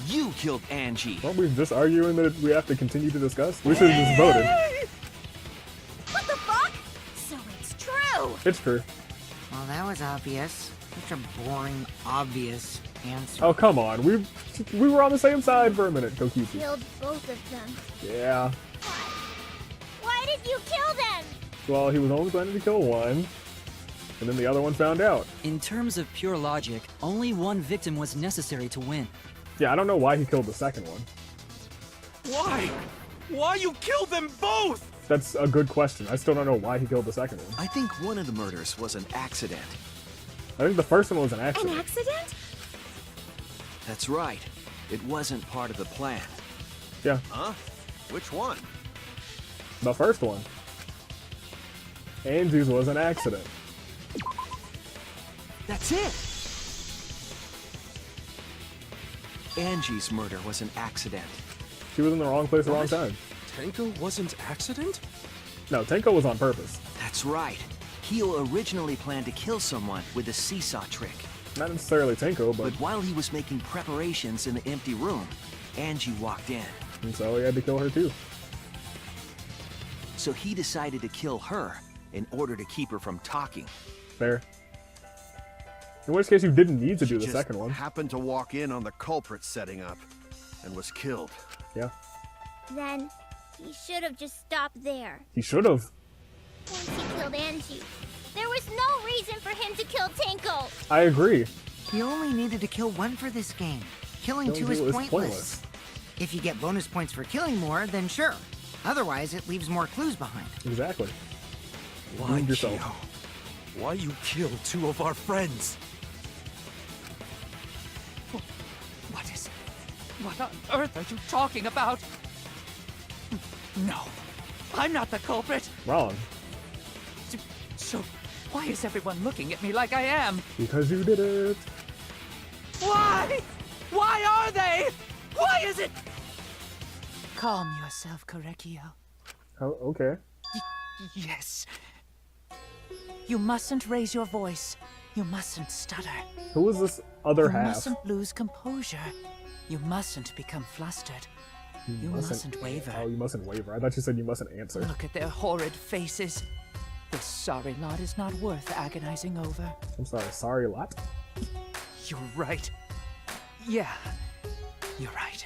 You killed Angie. Weren't we just arguing that we have to continue to discuss? We should have just voted. What the fuck? So it's true! It's true. Well, that was obvious. Such a boring, obvious answer. Oh, come on. We were on the same side for a minute, Kokichi. Killed both of them. Yeah. Why did you kill them? Well, he was only planning to kill one, and then the other one found out. In terms of pure logic, only one victim was necessary to win. Yeah, I don't know why he killed the second one. Why? Why you killed them both? That's a good question. I still don't know why he killed the second one. I think one of the murders was an accident. I think the first one was an An accident. accident? That's right. It wasn't part of the plan. Yeah, Huh? Which one? the first one. Angie's was an accident. That's it. Angie's murder was an accident. She was in the wrong place at the wrong time. Tenko wasn't accident? No, Tenko was on purpose. That's right. Kyo originally planned to kill someone with a seesaw trick. Not necessarily Tenko, But but while he was making preparations in the empty room, Angie walked in. and so he had to kill her too. So he decided to kill her in order to keep her from talking. Fair. In which case you didn't need to do the Just second one. happened to walk in on the culprit setting up and was killed. Yeah. Then he should have just stopped there. He should have. Once he killed Angie, there was no reason for him to kill Tenko. I agree. You only needed to kill one for this game. Killing two is pointless. If you get bonus points for killing more, then sure. Otherwise, it leaves more clues behind. Exactly. Why, Ruined yourself. Kyo? Why you killed two of our friends? What is it? What on earth are you talking about? No, I'm not the culprit. Wrong. So, why is everyone looking at me like I am? Because you did it. Why? Why are they? Why is it? Calm yourself, Korekio. Oh, okay. Yes. You mustn't raise your voice. You mustn't stutter. Who is this other You half? mustn't lose composure. You mustn't become flustered. You mustn't waver. Oh, you mustn't waver. I thought you said you mustn't answer. Look at their horrid faces. This sorry lot is not worth agonizing over. I'm sorry lot? You're right. Yeah, you're right.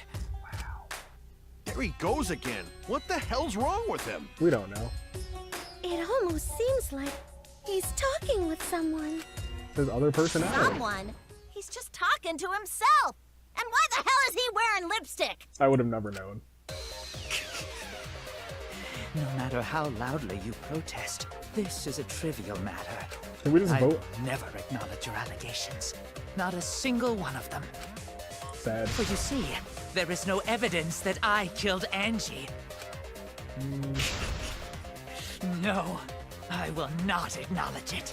There he goes again. What the hell's wrong with him? We don't know. It almost seems like he's talking with someone. His other personality. Someone? He's just talking to himself. And why the hell is he wearing lipstick? I would have never known. No matter how loudly you protest, this is a trivial matter. Can we just I vote? will never acknowledge your allegations. Not a single one of them. Sad. For you see, there is no evidence that I killed Angie. No, I will not acknowledge it.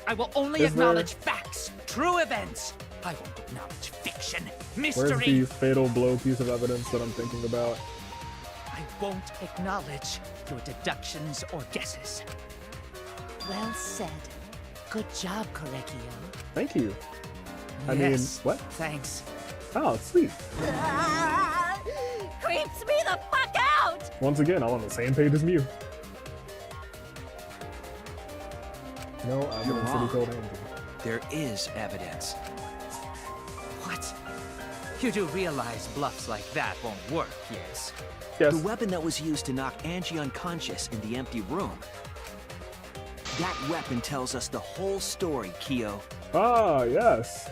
I will only acknowledge facts, true events. I won't acknowledge fiction, mystery. Where's the fatal blow piece of evidence that I'm thinking about? I won't acknowledge your deductions or guesses. Well said. Good job, Correcchio. Thank you. I Yes, mean, what? Thanks. Oh, sweet. Creeps me the fuck out! Once again, I'm on the same page as Mew. No, I'm You're in City wrong. Code Angie. There is evidence. What? You do realize bluffs like that won't work, yes? Yes. The weapon that was used to knock Angie unconscious in the empty room. That weapon tells us the whole story, Kyo. Ah, yes.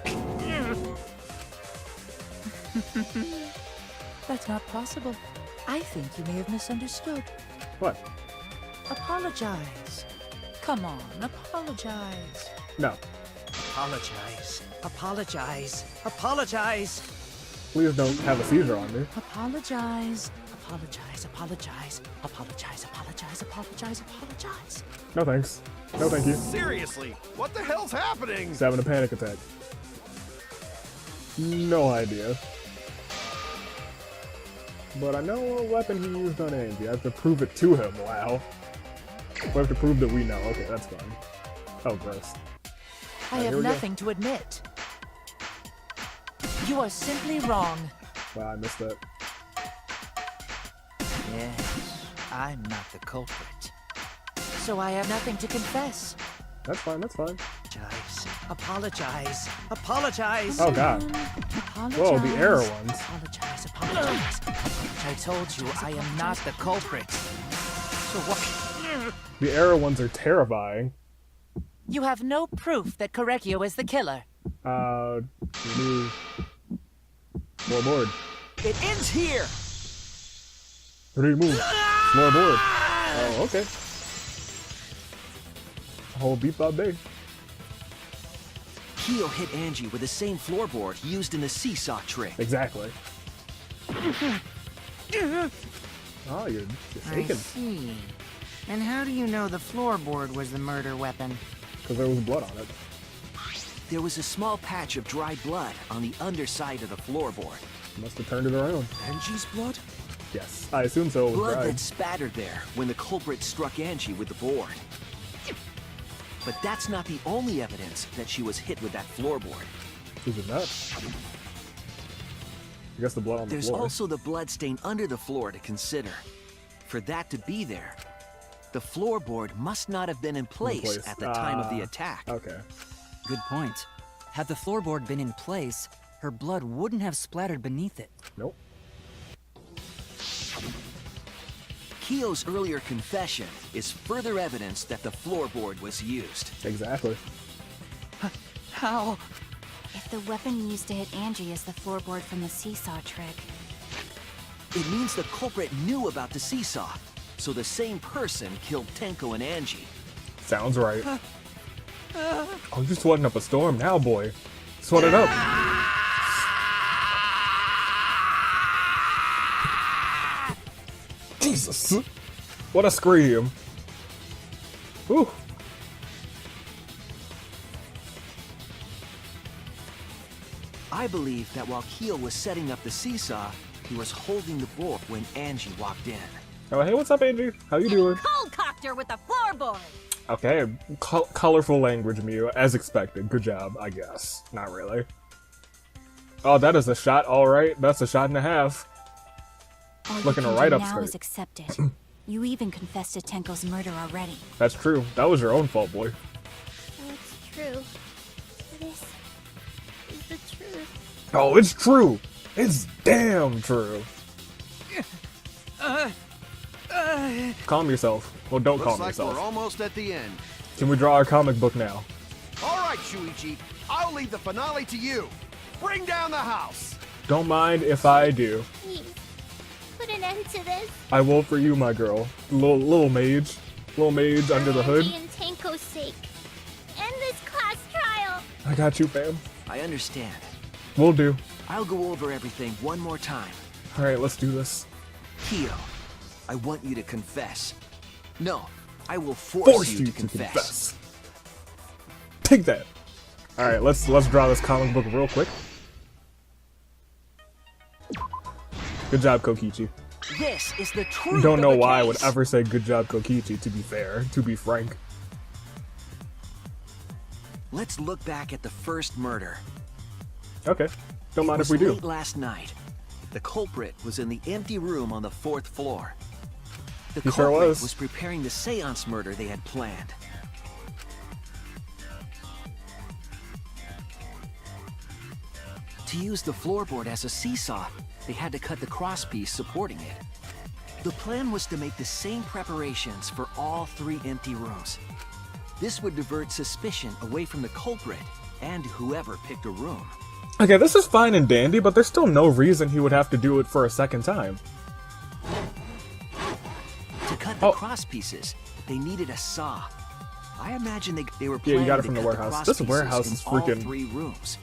That's not possible. I think you may have misunderstood. What? Apologize. Come on, apologize. No. Apologize. Apologize. Apologize. Please don't have a seizure on me. Apologize. Apologize. Apologize. Apologize. Apologize. Apologize. Apologize. No thanks. No thank you. Seriously, what the hell's happening? He's having a panic attack. No idea. But I know what weapon he used on Angie. I have to prove it to him. Wow. We have to prove that we know. Okay, that's fine. Oh, gross. I Here have we go. nothing to admit. You are simply wrong. Wow, I missed that. Yes, I'm not the culprit. So I have nothing to confess. That's fine, that's fine. Apologize. Apologize. Oh, God. Apologize. Whoa, the error ones. Apologize. Apologize. I told you I am not the culprit. So what? The error ones are terrifying. You have no proof that Correcchio is the killer. New floorboard. It ends here! Remove. Floorboard. Oh, okay. Whole beat by big. Kyo hit Angie with the same floorboard used in the seesaw trick. Exactly. Oh, you're I shaking. see. And how do you know the floorboard was the murder weapon? Because there was blood on it. There was a small patch of dry blood on the underside of the floorboard. Must have turned it around. Angie's blood? Yes, I assume so. It was Blood dried. that spattered there when the culprit struck Angie with the board. But that's not the only evidence that she was hit with that floorboard. Is it not? I guess the blood on the There's floor. also the blood stain under the floor to consider. For that to be there, the floorboard must not have been in place at the time of the attack. Okay. Good point. Had the floorboard been in place, her blood wouldn't have splattered beneath it. Nope. Kyo's earlier confession is further evidence that the floorboard was used. Exactly. How? If the weapon used to hit Angie is the floorboard from the seesaw trick, It means the culprit knew about the seesaw, so the same person killed Tenko and Angie. Sounds right. Oh, you're sweating up a storm now, boy. Sweat it up. Jesus. What a scream. Whew. I believe that while Kyo was setting up the seesaw, he was holding the board when Angie walked in. Oh, hey, what's up, Angie? How you doing? Cold cocked her with the floorboard. Okay, colorful language, Mew, as expected. Good job, I guess. Not really. Oh, that is a shot, alright. That's a shot and a half. All Looking you can right do up now straight. is accept it. You even confessed to Tenko's murder already. That's true. That was your own fault, boy. That's true. This is the truth. Oh, it's true! It's damn true! Calm yourself. Well, don't Looks calm like yourself. we're almost at the end. Can we draw our comic book now? All right, Shuichi. I'll leave the finale to you. Bring down the house. Don't mind if I do. Please, put an end to this. I will for you, my girl. Little mage. Little mage under the hood. For Angie and Tenko's sake. End this class trial. I got you, fam. I understand. Will do. I'll go over everything one more time. Alright, let's do this. Kyo, I want you to confess. No, I will force you to confess. Take that. Alright, let's draw this comic book real quick. Good job, Kokichi. This is the truth. Don't know of the why I case. would ever say good job, Kokichi, to be fair, to be frank. Let's look back at the first murder. Okay. Don't mind It if we was do. late last night. The culprit was in the empty room on the 4th floor. The He sure culprit was. was preparing the seance murder they had planned. To use the floorboard as a seesaw, they had to cut the crosspiece supporting it. The plan was to make the same preparations for all 3 empty rooms. This would divert suspicion away from the culprit and whoever picked a room. Okay, this is fine and dandy, but there's still no reason he would have to do it for a second time. To cut the cross pieces, they needed a saw. I imagine they were Yeah, planning you got it to from the cut warehouse. cross This pieces warehouse in is all freaking- 3 rooms.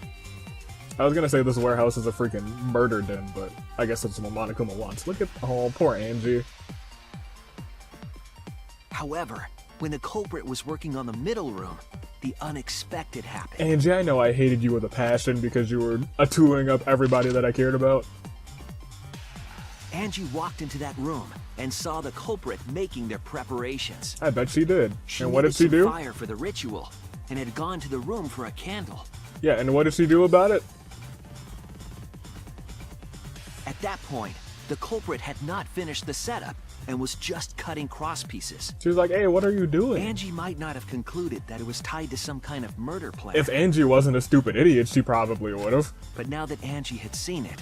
I was gonna say this warehouse is a freaking murder den, but I guess it's what Monokuma wants. Look at, oh, poor Angie. However, when the culprit was working on the middle room, the unexpected happened. Angie, I know I hated you with a passion because you were a-2ing up everybody that I cared about. Angie walked into that room and saw the culprit making their preparations. I bet she did. She And what did needed she some do? fire for the ritual, and had gone to the room for a candle. Yeah, and what did she do about it? At that point, the culprit had not finished the setup and was just cutting cross pieces. She was like, hey, what are you doing? Angie might not have concluded that it was tied to some kind of murder plan. If Angie wasn't a stupid idiot, she probably would've. But now that Angie had seen it,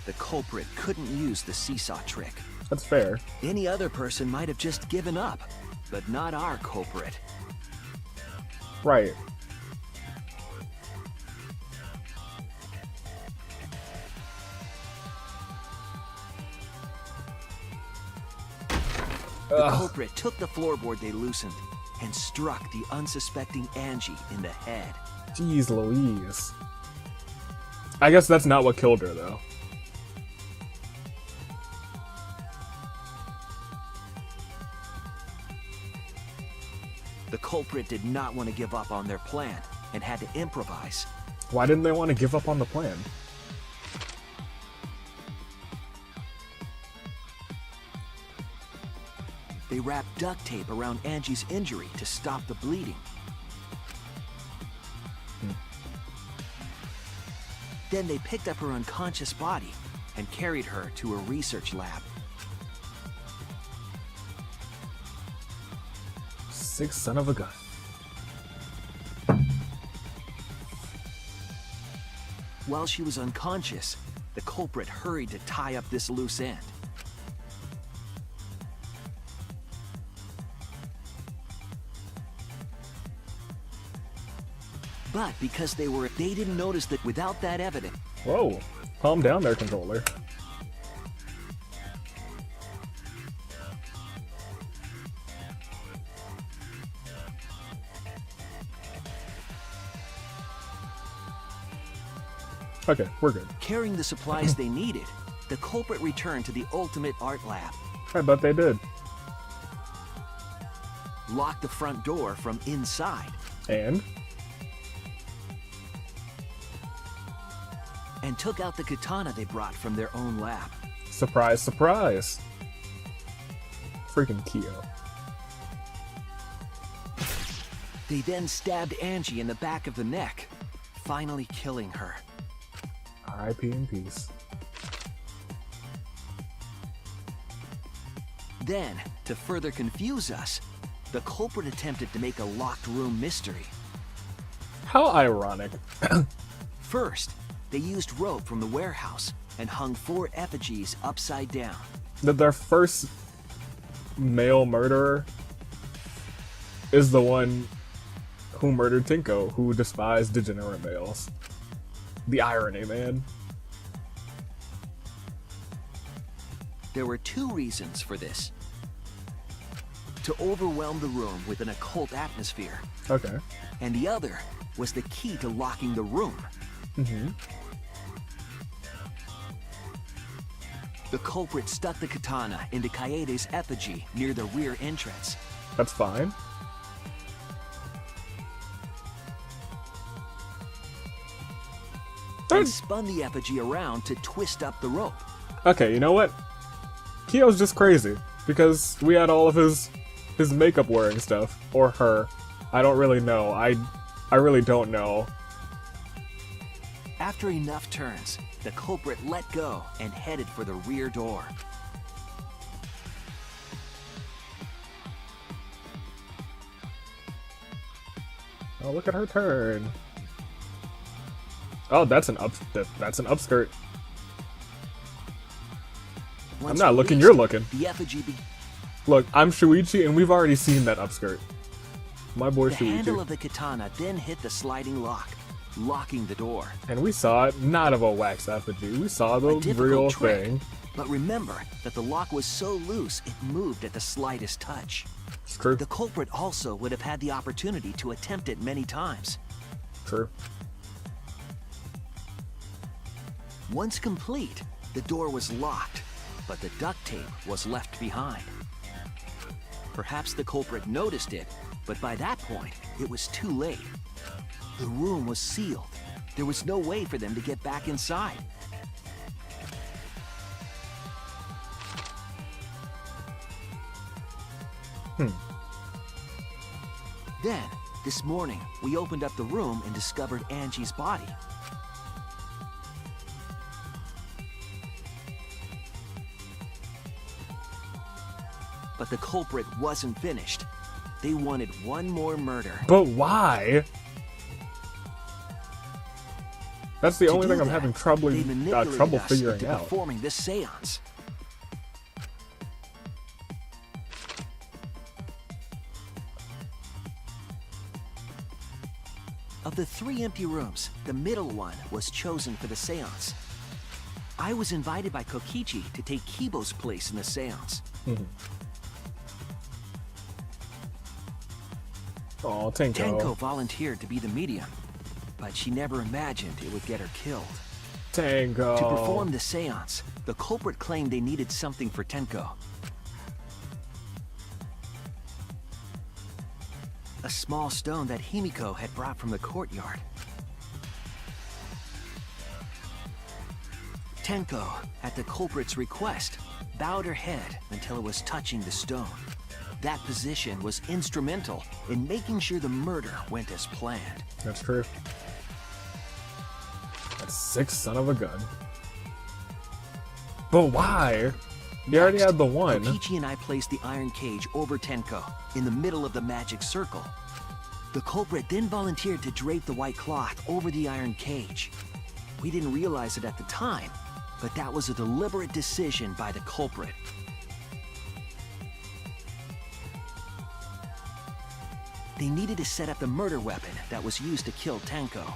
the culprit couldn't use the seesaw trick. That's fair. Any other person might have just given up, but not our culprit. Right. The culprit took the floorboard they loosened and struck the unsuspecting Angie in the head. Jeez Louise. I guess that's not what killed her, though. The culprit did not want to give up on their plan and had to improvise. Why didn't they want to give up on the plan? They wrapped duct tape around Angie's injury to stop the bleeding. Then they picked up her unconscious body and carried her to a research lab. Sick son of a gun. While she was unconscious, the culprit hurried to tie up this loose end. But because they didn't notice that without that evidence. Whoa. Calm down there, controller. Okay, we're good. Carrying the supplies they needed, the culprit returned to the ultimate art lab. I bet they did. Locked the front door from inside. And took out the katana they brought from their own lab. surprise, surprise. Freaking Kyo. They then stabbed Angie in the back of the neck, finally killing her. R.I.P. in peace. Then, to further confuse us, the culprit attempted to make a locked room mystery. How ironic. First, they used rope from the warehouse and hung 4 effigies upside down. That their first male murderer is the one who murdered Tenko, who despised degenerate males. The irony, man. There were 2 reasons for this. To overwhelm the room with an occult atmosphere. Okay. And the other was the key to locking the room. Mm-hmm. The culprit stuck the katana into Kaede's effigy near the rear entrance. That's fine. And spun the effigy around to twist up the rope. Okay, you know what? Kyo's just crazy, because we had all of his makeup wearing stuff. Or her. I don't really know. I really don't know. After enough turns, the culprit let go and headed for the rear door. Oh, look at her turn. Oh, that's an upskirt. I'm not looking, you're looking. The effigy Look, I'm Shuichi, and we've already seen that upskirt. My boy Shuichi. The handle of the katana then hit the sliding lock, locking the door. And we saw it not of a wax effigy. We saw the real thing. But remember that the lock was so loose it moved at the slightest touch. It's true. The culprit also would have had the opportunity to attempt it many times. True. Once complete, the door was locked, but the duct tape was left behind. Perhaps the culprit noticed it, but by that point, it was too late. The room was sealed. There was no way for them to get back inside. Then, this morning, we opened up the room and discovered Angie's body. But the culprit wasn't finished. They wanted one more murder. But why? That's the only thing I'm having trouble figuring out. Performing this seance. Of the 3 empty rooms, the middle one was chosen for the seance. I was invited by Kokichi to take Kibo's place in the seance. Oh, Tenko. Tenko volunteered to be the medium, but she never imagined it would get her killed. Tenko. To perform the seance, the culprit claimed they needed something for Tenko. A small stone that Himiko had brought from the courtyard. Tenko, at the culprit's request, bowed her head until it was touching the stone. That position was instrumental in making sure the murder went as planned. That's true. That's sick son of a gun. But why? You already had the one. Kokichi and I placed the iron cage over Tenko, in the middle of the magic circle. The culprit then volunteered to drape the white cloth over the iron cage. We didn't realize it at the time, but that was a deliberate decision by the culprit. They needed to set up the murder weapon that was used to kill Tenko.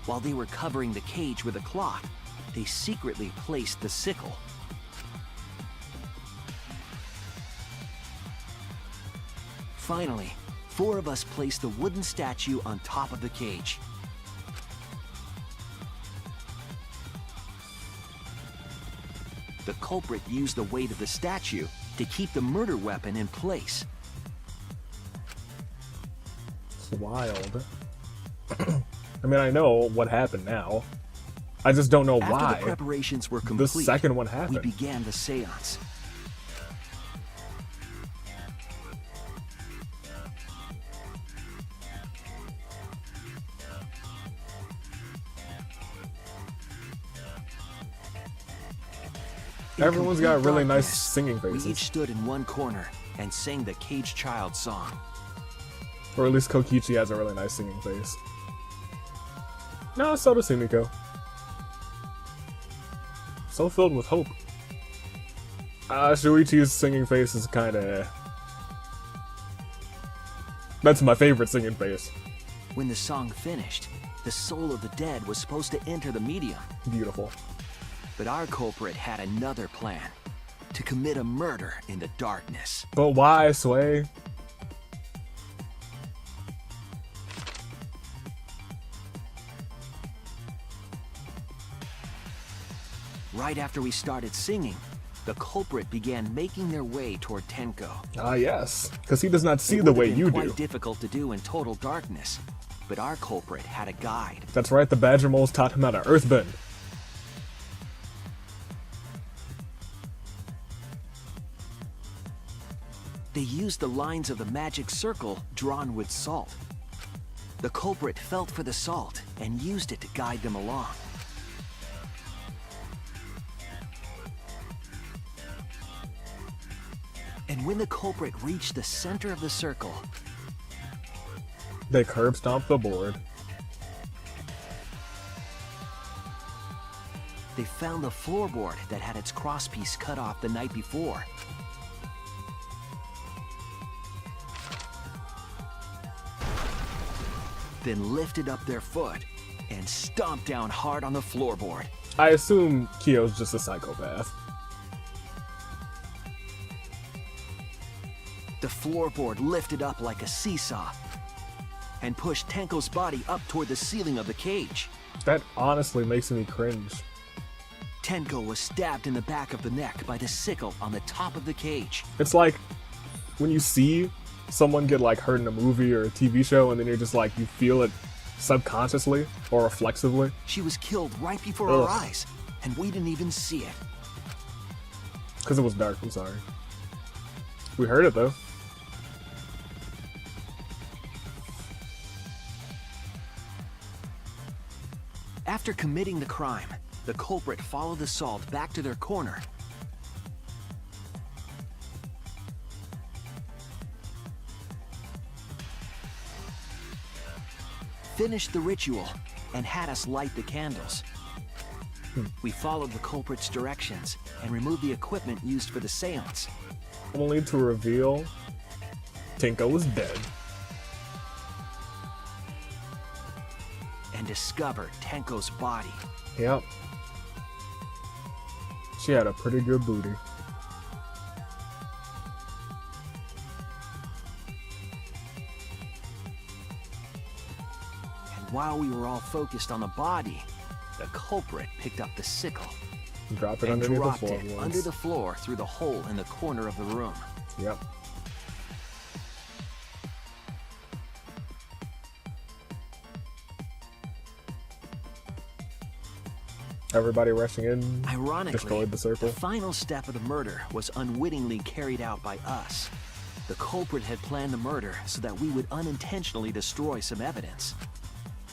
While they were covering the cage with a cloth, they secretly placed the sickle. Finally, 4 of us placed the wooden statue on top of the cage. The culprit used the weight of the statue to keep the murder weapon in place. It's wild. I mean, I know what happened now. I just don't know why. After the preparations were complete, the second one happened. we began the seance. Everyone's got really nice darkness, singing we faces. each stood in one corner and sang the Caged Child song. Or at least Kokichi has a really nice singing face. No, so does Himiko. So filled with hope. Shuichi's singing face is kinda... That's my favorite singing face. When the song finished, the soul of the dead was supposed to enter the medium. Beautiful. But our culprit had another plan. To commit a murder in the darkness. But why, Sway? Right after we started singing, the culprit began making their way toward Tenko. Ah, yes. Because he does not see It the would way have been you quite do. difficult to do in total darkness, but our culprit had a guide. That's right, the Badger Moles taught him how to earthbend. They used the lines of the magic circle drawn with salt. The culprit felt for the salt and used it to guide them along. And when the culprit reached the center of the circle, They curb stomp the board. they found the floorboard that had its crosspiece cut off the night before. Then lifted up their foot and stomped down hard on the floorboard. I assume Kyo's just a psychopath. The floorboard lifted up like a seesaw and pushed Tenko's body up toward the ceiling of the cage. That honestly makes me cringe. Tenko was stabbed in the back of the neck by the sickle on the top of the cage. It's like when you see someone get like hurt in a movie or a TV show and then you're just like, you feel it subconsciously or reflexively. She was killed right before Ugh. our eyes, and we didn't even see it. Because it was dark, I'm sorry. We heard it though. After committing the crime, the culprit followed the salt back to their corner. Finished the ritual and had us light the candles. We followed the culprit's directions and removed the equipment used for the seance. Only to reveal Tenko was dead. And discovered Tenko's body. Yep. She had a pretty good booty. And while we were all focused on the body, the culprit picked up the sickle Drop it and underneath the dropped floor it once. under the floor through the hole in the corner of the room. Yep. Everybody rushing in, Ironically, destroyed the circle. the final step of the murder was unwittingly carried out by us. The culprit had planned the murder so that we would unintentionally destroy some evidence.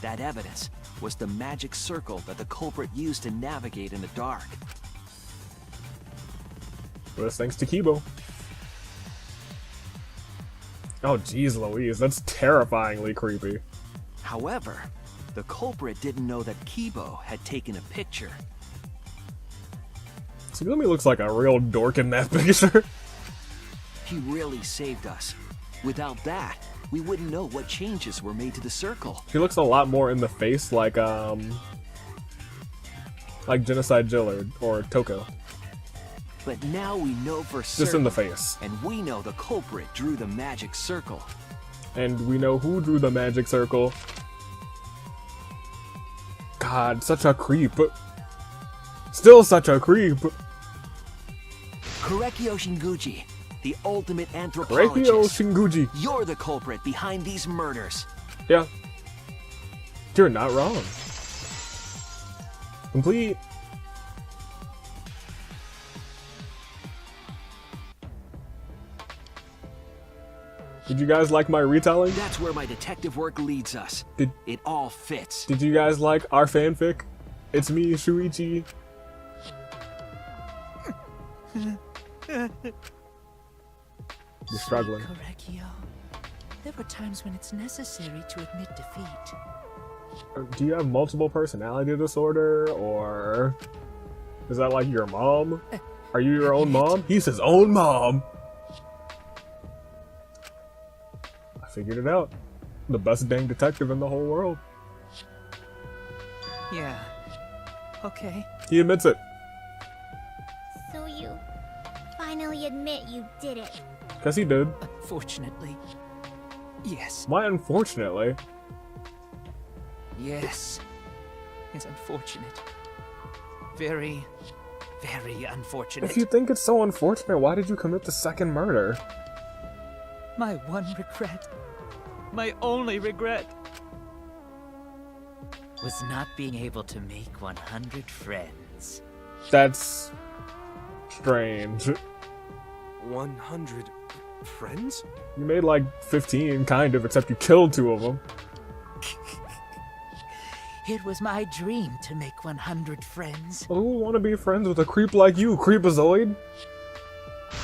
That evidence was the magic circle that the culprit used to navigate in the dark. Well, thanks to Kibo. Oh, jeez Louise, that's terrifyingly creepy. However, the culprit didn't know that Kibo had taken a picture. Tsugumi looks like a real dork in that picture. He really saved us. Without that, we wouldn't know what changes were made to the circle. She looks a lot more in the face like Genocide Jill or Toko. But now we know for certain. Just in the face. And we know the culprit drew the magic circle. And we know who drew the magic circle. God, such a creep. Still such a creep. Korekio Shinguchi, the ultimate anthropologist. Korekio Shinguchi. You're the culprit behind these murders. Yeah. You're not wrong. Complete. Did you guys like my retelling? That's where my detective work leads us. It all fits. Did you guys like our fanfic? It's me, Shuichi. You're struggling. Correcchio. There were times when it's necessary to admit defeat. Do you have multiple personality disorder, or is that like your mom? Are you your own mom? He's his own mom! I figured it out. The best dang detective in the whole world. Yeah. Okay. He admits it. So you finally admit you did it. Because he did. Unfortunately. Yes. Why unfortunately? Yes. It's unfortunate. Very, very unfortunate. If you think it's so unfortunate, why did you commit the second murder? My one regret, my only regret, was not being able to make 100 friends. That's strange. 100 friends? You made like 15, kind of, except you killed 2 of them. It was my dream to make 100 friends. Who would want to be friends with a creep like you, creepazoid?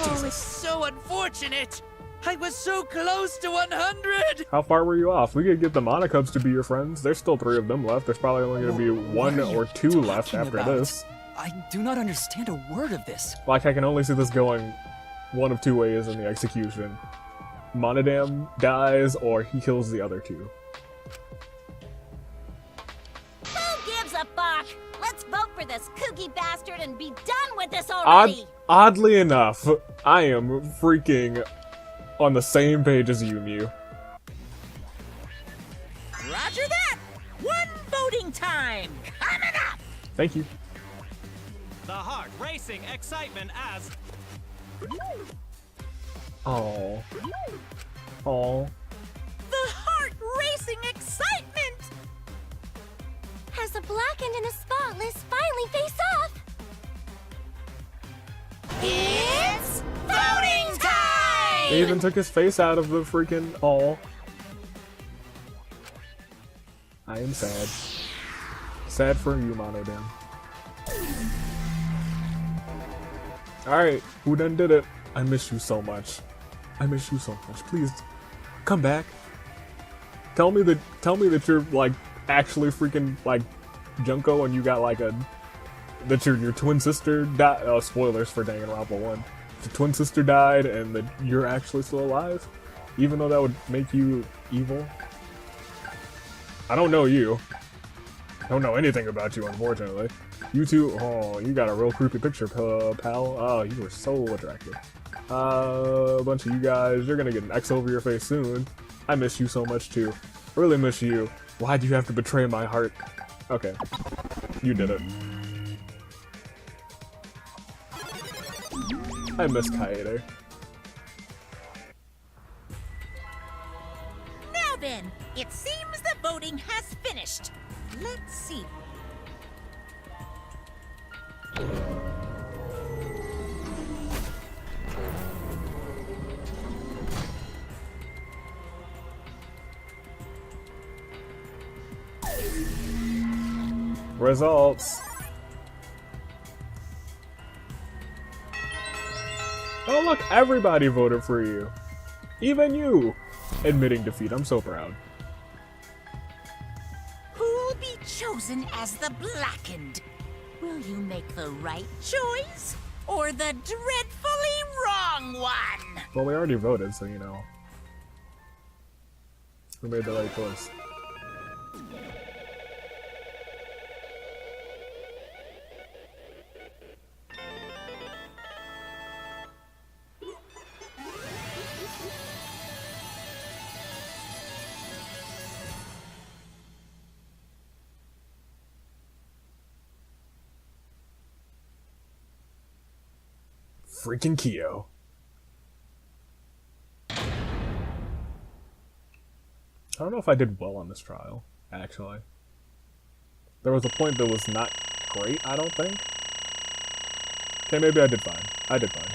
Oh, it's so unfortunate! I was so close to 100! How far were you off? We could get the Monocubs to be your friends. There's still 3 of them left. There's probably only going to be 1 or 2 left after this. I do not understand a word of this. Like, I can only see this going one of 2 ways in the execution. Monodam dies, or he kills the other 2. Who gives a fuck? Let's vote for this kooky bastard and be done with this already! Oddly enough, I am freaking on the same page as you, Mew. Roger that! One voting time coming up! Thank you. The heart racing excitement as... Oh. Oh. The heart racing excitement! As the blackened and the spotless finally face off. It's voting time! They even took his face out of the freaking all. I am sad. Sad for you, Monodam. Alright, who done did it? I miss you so much. I miss you so much. Please, come back. Tell me that you're like actually freaking like Junko and you got like that your twin sister died. Oh, spoilers for Danganronpa 1. Your twin sister died and that you're actually still alive, even though that would make you evil. I don't know you. I don't know anything about you, unfortunately. You two, oh, you got a real creepy picture, pal. Oh, you were so attractive. A bunch of you guys, you're gonna get an X over your face soon. I miss you so much too. Really miss you. Why'd you have to betray my heart? Okay. You did it. I miss Kaede. Now then, it seems the voting has finished. Let's see. Results. Oh look, everybody voted for you. Even you. Admitting defeat, I'm so proud. Who'll be chosen as the blackened? Will you make the right choice or the dreadfully wrong one? Well, we already voted, so you know. We made the right choice. Freaking Kyo. I don't know if I did well on this trial, actually. There was a point that was not great, I don't think. Okay, maybe I did fine. I did fine.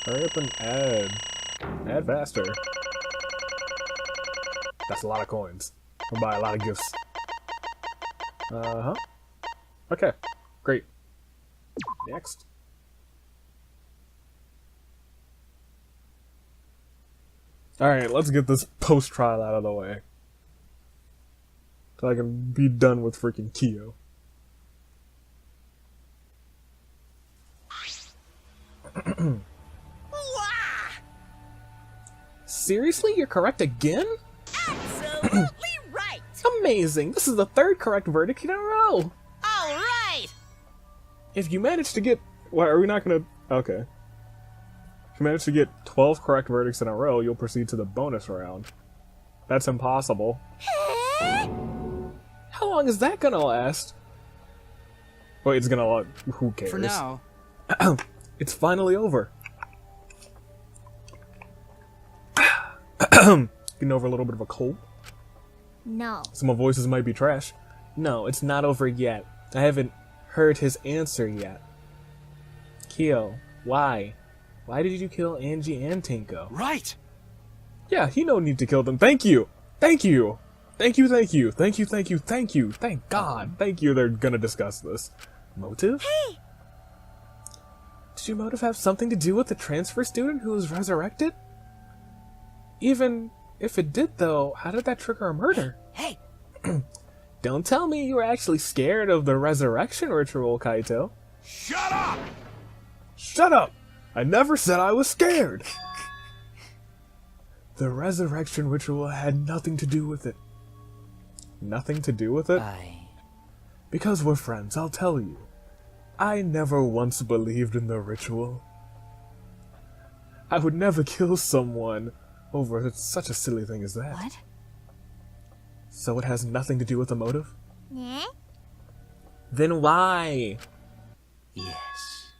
Hurry up and add. Add faster. That's a lot of coins. I'll buy a lot of gifts. Uh-huh. Okay, great. Next. Alright, let's get this post-trial out of the way. So I can be done with freaking Kyo. Seriously? You're correct again? Absolutely right! Amazing! This is the 3rd correct verdict in a row! All right! If you manage to get... Well, are we not gonna... Okay. If you manage to get 12 correct verdicts in a row, you'll proceed to the bonus round. That's impossible. How long is that gonna last? Wait, it's gonna... Who cares? For now. It's finally over. Getting over a little bit of a cold. No. Some of my voices might be trash. No, it's not over yet. I haven't heard his answer yet. Kyo, why? Why did you kill Angie and Tenko? Right! Yeah, he no need to kill them. Thank you! Thank you! Thank you, thank you, thank you, thank you, thank you, thank God, thank you, they're gonna discuss this. Motive? Hey! Did your motive have something to do with the transfer student who was resurrected? Even if it did, though, how did that trigger a murder? Hey! Don't tell me you were actually scared of the resurrection ritual, Kaito. Shut up! Shut up! I never said I was scared! The resurrection ritual had nothing to do with it. Nothing to do with it? Because we're friends, I'll tell you. I never once believed in the ritual. I would never kill someone over such a silly thing as that. What? So it has nothing to do with the motive? Yeah? Then why? Yes.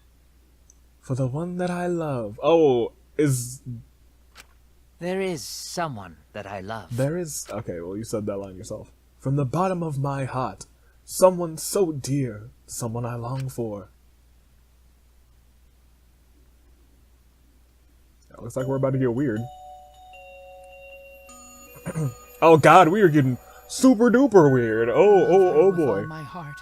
For the one that I love. Oh, is... There is someone that I love. There is... Okay, well, you said that line yourself. From the bottom of my heart, someone so dear, someone I long for. It looks like we're about to get weird. Oh God, we are getting super duper weird. Oh With all boy. my heart,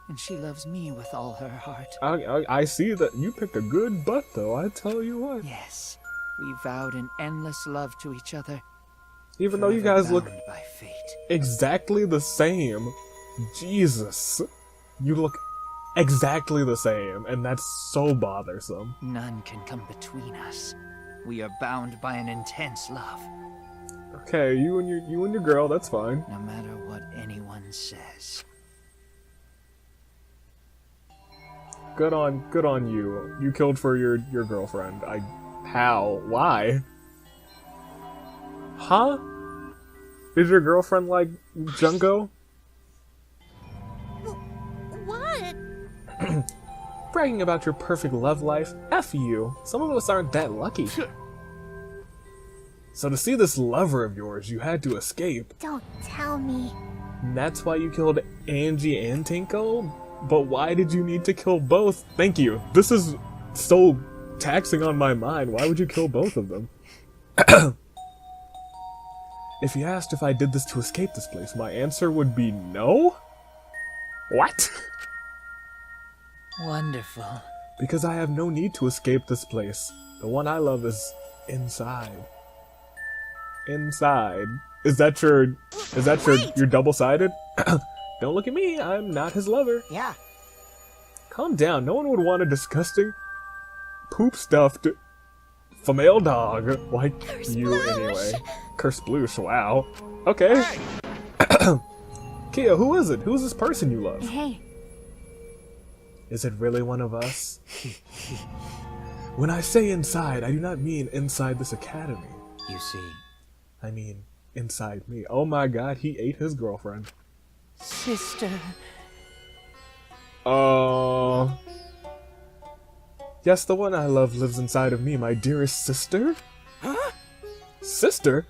and she loves me with all her heart. I see that you picked a good butt, though. I tell you what. Yes, we vowed an endless love to each other. Even though you forever guys look bound by fate. exactly the same, Jesus, you look exactly the same, and that's so bothersome. None can come between us. We are bound by an intense love. Okay, you and your girl, that's fine. No matter what anyone says. Good on you. You killed for your girlfriend. How? Why? Huh? Is your girlfriend like Junko? What? Bragging about your perfect love life? F you. Some of us aren't that lucky. So to see this lover of yours, you had to escape. Don't tell me. And that's why you killed Angie and Tenko? But why did you need to kill both? Thank you. This is so taxing on my mind. Why would you kill both of them? If you asked if I did this to escape this place, my answer would be no? What? Wonderful. Because I have no need to escape this place. The one I love is inside. Inside. Is that your double-sided? Don't look at me, I'm not his lover. Yeah. Calm down, no one would want a disgusting, poop-stuffed female dog like you anyway. Kersploosh, wow. Okay. Kia, who is it? Who's this person you love? Hey. Is it really one of us? When I say inside, I do not mean inside this academy. You see. I mean, inside me. Oh my God, he ate his girlfriend. Sister. Yes, the one I love lives inside of me, my dearest sister? Huh? Sister?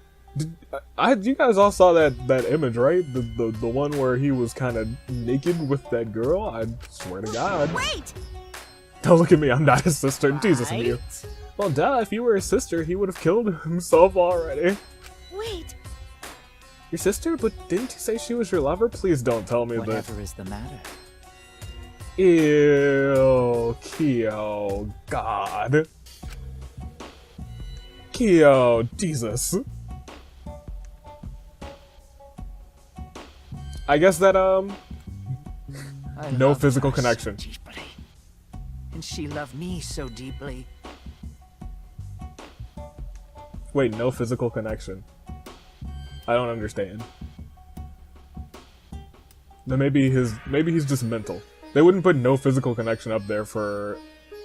You guys all saw that image, right? The one where he was kind of naked with that girl? I swear to God. Wait! Don't look at me, I'm not his sister. Jesus and you. Right? Well, duh, if you were his sister, he would have killed himself already. Wait. Your sister? But didn't you say she was your lover? Please don't tell me that. Whatever is the matter? Ew, Kyo, God. Kyo, Jesus. I guess that, no physical connection. So deeply. And she loved me so deeply. Wait, no physical connection. I don't understand. Then maybe he's just mental. They wouldn't put no physical connection up there for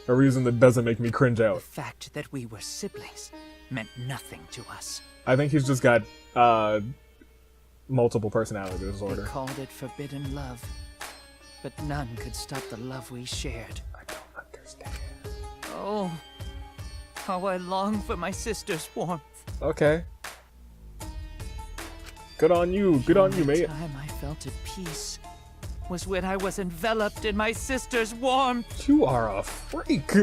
a reason that doesn't make me cringe out. The fact that we were siblings meant nothing to us. I think he's just got multiple personality disorder. They called it forbidden love, but none could stop the love we shared. I don't understand. Oh, how I long for my sister's warmth. Okay. Good on you. Good on you, mate. The time I felt at peace was when I was enveloped in my sister's warmth. You are a freak.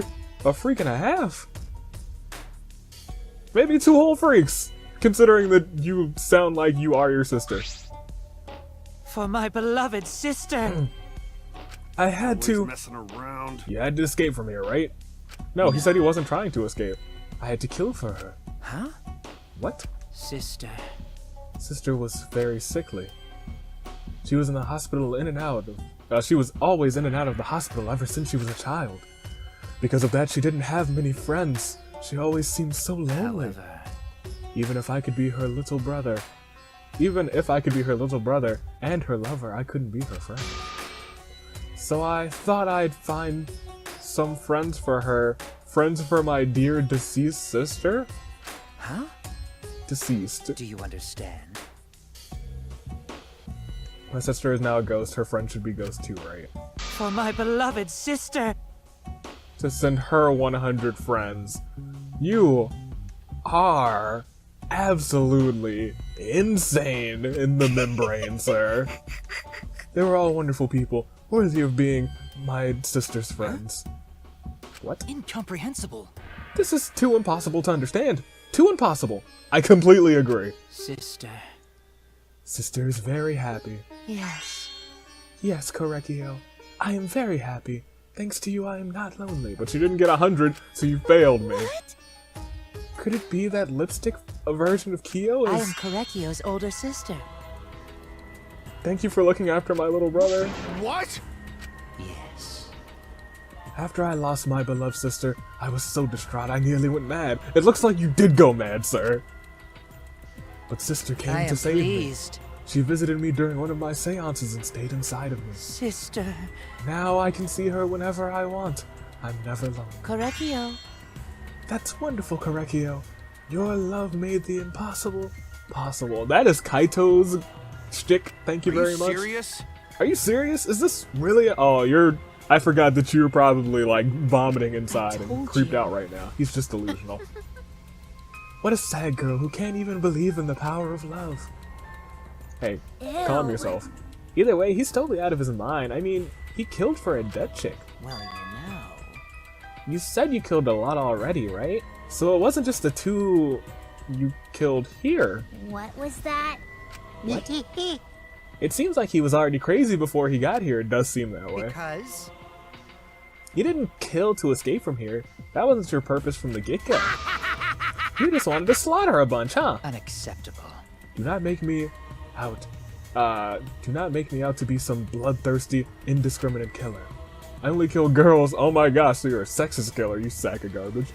A freak and a half. Maybe 2 whole freaks, considering that you sound like you are your sister. For my beloved sister. I had to. Messing around. You had to escape from here, right? No, he said he wasn't trying to escape. I had to kill for her. Huh? What? Sister. Sister was very sickly. She was in the hospital in and out of... she was always in and out of the hospital ever since she was a child. Because of that, she didn't have many friends. She always seemed so lonely. However, Even if I could be her little brother. Even if I could be her little brother and her lover, I couldn't be her friend. So I thought I'd find some friends for her. Friends for my dear deceased sister? huh? Deceased. Do you understand? My sister is now a ghost. Her friend should be ghost too, right? For my beloved sister. To send her 100 friends. You are absolutely insane in the membrane, sir. They were all wonderful people, worthy of being my sister's friends. What? Incomprehensible. This is too impossible to understand. Too impossible. I completely agree. Sister. Sister is very happy. Yes. Yes, Korekio. I am very happy. Thanks to you, I am not lonely. But you didn't get 100, so you failed me. What? Could it be that lipstick version of Kyo I is... am Korekio's older sister. Thank you for looking after my little brother. What? Yes. After I lost my beloved sister, I was so distraught I nearly went mad. It looks like you did go mad, sir. But sister came I to am save pleased. me. She visited me during one of my seances and stayed inside of me. Sister. Now I can see her whenever I want. I'm never lonely. Korekio. That's wonderful, Korekio. Your love made the impossible possible. That is Kaito's shtick. Thank you very much. Are you serious? Are you serious? Is this really? Oh, you're... I forgot that you were probably, like, vomiting inside and creeped out right now. He's just delusional. What a sad girl who can't even believe in the power of love. Hey, calm yourself. Either way, he's totally out of his mind. I mean, he killed for a dead chick. Well, you know. You said you killed a lot already, right? So it wasn't just the 2 you killed here. What was that? What? It seems like he was already crazy before he got here. It does seem that way. Because? You didn't kill to escape from here. That wasn't your purpose from the get-go. You just wanted to slaughter a bunch, huh? Unacceptable. Do not make me out. Do not make me out to be some bloodthirsty, indiscriminate killer. I only kill girls. Oh my gosh, so you're a sexist killer, you sack of garbage.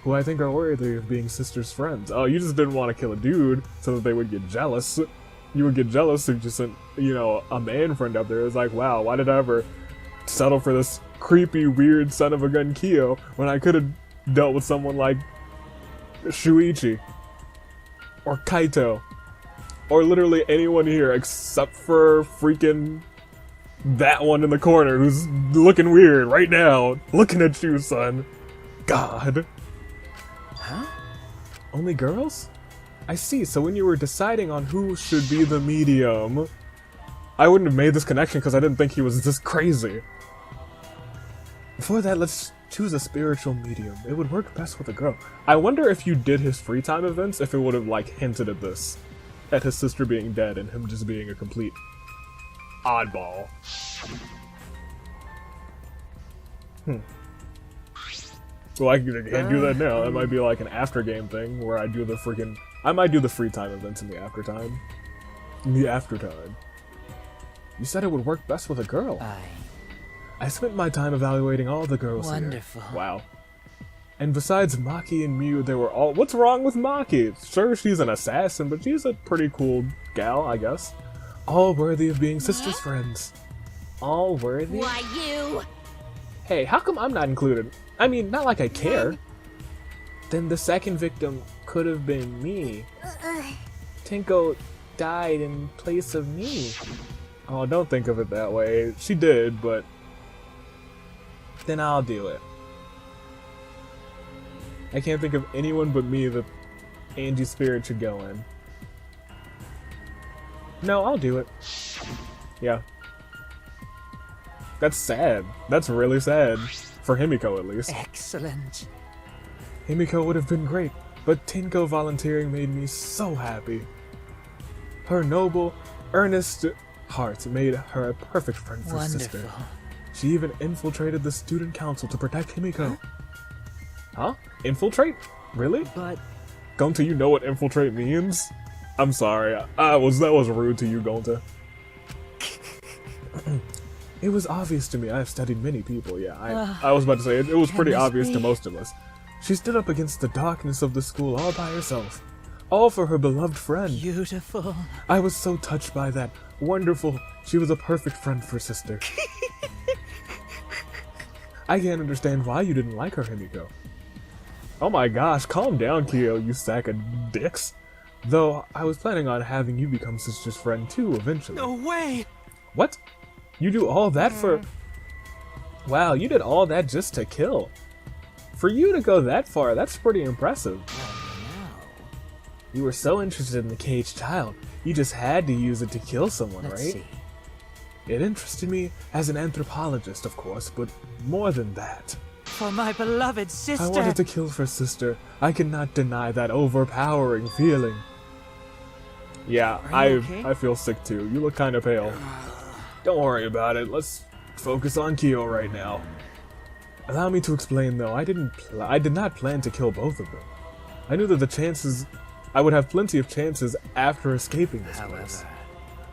Who I think are worthy of being sister's friends. Oh, you just didn't want to kill a dude so that they would get jealous. You would get jealous if you sent, you know, a man friend up there. It's like, wow, why did I ever settle for this creepy, weird son of a gun Kyo when I could have dealt with someone like Shuichi or Kaito or literally anyone here except for freaking that one in the corner who's looking weird right now, looking at you, son. God. Huh? Only girls? I see, so when you were deciding on who should be the medium, I wouldn't have made this connection because I didn't think he was this crazy. Before that, let's choose a spiritual medium. It would work best with a girl. I wonder if you did his free time events, if it would have, like, hinted at this. At his sister being dead and him just being a complete oddball. Well, I can't do that now. That might be like an after game thing where I do the freaking. I might do the free time events in the after time. In the after time. You said it would work best with a girl. I spent my time evaluating all the girls Wonderful. here. Wow. And besides Maki and Mew, they were all. What's wrong with Maki? Sure, she's an assassin, but she's a pretty cool gal, I guess. All worthy of being sisters' friends. All worthy? Why you? Hey, how come I'm not included? I mean, not like I care. Then the second victim could have been me. Tenko died in place of me. Oh, don't think of it that way. She did, but... Then I'll do it. I can't think of anyone but me that Angie's spirit should go in. No, I'll do it. Yeah. That's sad. That's really sad. For Himiko, at least. Excellent. Himiko would have been great, but Tenko volunteering made me so happy. Her noble, earnest heart made her a perfect friend for sister. She even infiltrated the student council to protect Himiko. Huh? Infiltrate? Really? But... Gonta, you know what infiltrate means? I'm sorry, that was rude to you, Gonta. It was obvious to me. I have studied many people, yeah. I was about to say, it was pretty obvious to most of us. She stood up against the darkness of the school all by herself. All for her beloved friend. Beautiful. I was so touched by that. Wonderful. She was a perfect friend for sister. I can't understand why you didn't like her, Himiko. Oh my gosh, calm down, Kyo, you sack of dicks. Though, I was planning on having you become sister's friend too, eventually. No way! What? You do all that for... Wow, you did all that just to kill. For you to go that far, that's pretty impressive. You were so interested in the caged child, you just had to use it to kill someone, Let's right? see. It interested me as an anthropologist, of course, but more than that. For my beloved sister. I wanted to kill for sister. I cannot deny that overpowering feeling. Yeah, I feel sick too. You look kind of pale. Don't worry about it. Let's focus on Kyo right now. Allow me to explain, though. I did not plan to kill both of them. I knew that I would have plenty of chances after escaping this place.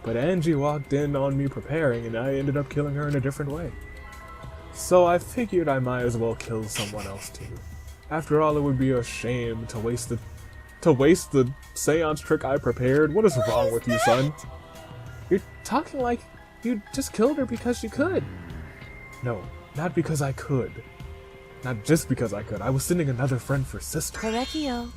But Angie walked in on me preparing, and I ended up killing her in a different way. So I figured I might as well kill someone else too. After all, it would be a shame to waste the seance trick I prepared. What is wrong with you, son? You're talking like you just killed her because you could. No, not because I could. Not just because I could. I was sending another friend for sister. Correcchio.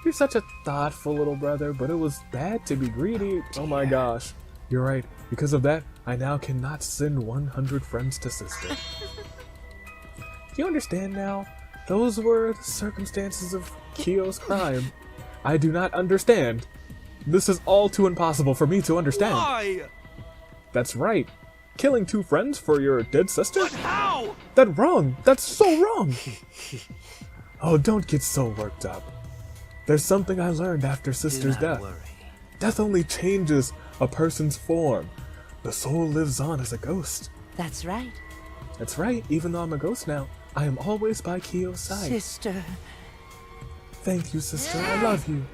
You're such a thoughtful little brother, but it was bad to be greedy. Oh my gosh. You're right. Because of that, I now cannot send 100 friends to sister. Do you understand now? Those were the circumstances of Kyo's crime. I do not understand. This is all too impossible for me to understand. Why? That's right. Killing 2 friends for your dead sister? But how? That's wrong. That's so wrong. Oh, don't get so worked up. There's something I learned after sister's death. Worry. Death only changes a person's form. The soul lives on as a ghost. That's right. That's right. Even though I'm a ghost now, I am always by Kyo's side. Sister. Thank you, sister. I love you.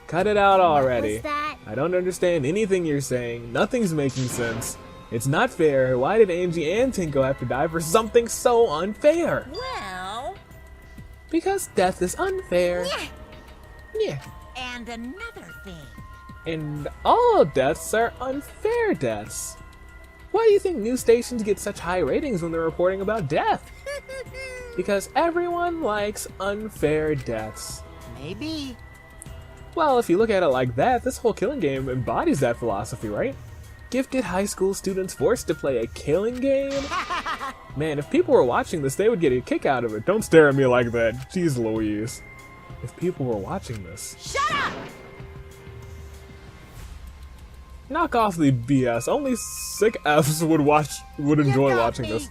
Cut it out already. What was that? I don't understand anything you're saying. Nothing's making sense. It's not fair. Why did Angie and Tenko have to die for something so unfair? Well... Because death is unfair. Yeah. And another thing. And all deaths are unfair deaths. Why do you think news stations get such high ratings when they're reporting about death? Because everyone likes unfair deaths. Maybe. Well, if you look at it like that, this whole killing game embodies that philosophy, right? Gifted high school students forced to play a killing game? Man, if people were watching this, they would get a kick out of it. Don't stare at me like that. Jeez Louise. If people were watching this... Shut up! Knock off the BS. Only sick Fs would enjoy watching this.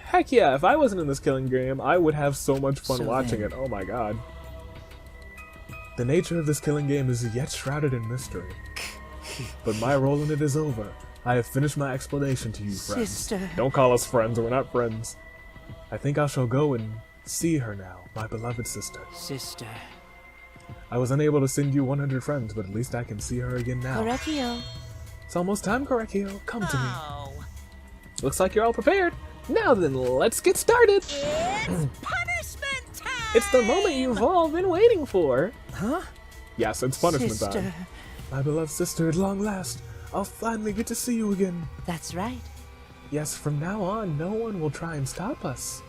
Heck yeah, if I wasn't in this killing game, I would have so much fun watching it. Oh my god. The nature of this killing game is yet shrouded in mystery. But my role in it is over. I have finished my explanation to you, friends. Sister. Don't call us friends, we're not friends. I think I shall go and see her now, my beloved sister. Sister. I was unable to send you 100 friends, but at least I can see her again now. Correcchio. It's almost time, Correcchio. Come to me. Oh, Looks like you're all prepared. Now then, let's get started. it's punishment time! It's the moment you've all been waiting for. Huh? Yes, it's punishment Sister. time. My beloved sister, at long last, I'll finally get to see you again. That's right. Yes, from now on, no one will try and stop us.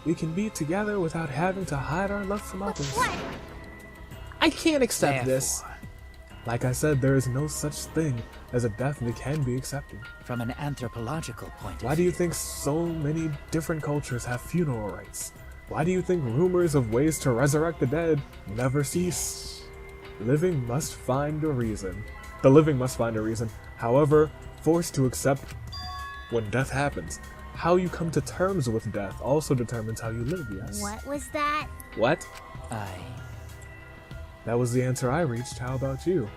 We can be together without having to hide our love from others. What? I can't accept this. Therefore, Like I said, there is no such thing as a death that can be accepted. from an anthropological point Why of do view, you think so many different cultures have funeral rites? Why do you think rumors of ways to resurrect the dead never cease? Living must find a reason. The living must find a reason. However, forced to accept when death happens. How you come to terms with death also determines how you live, yes? What was that? What? That was the answer I reached. How about you?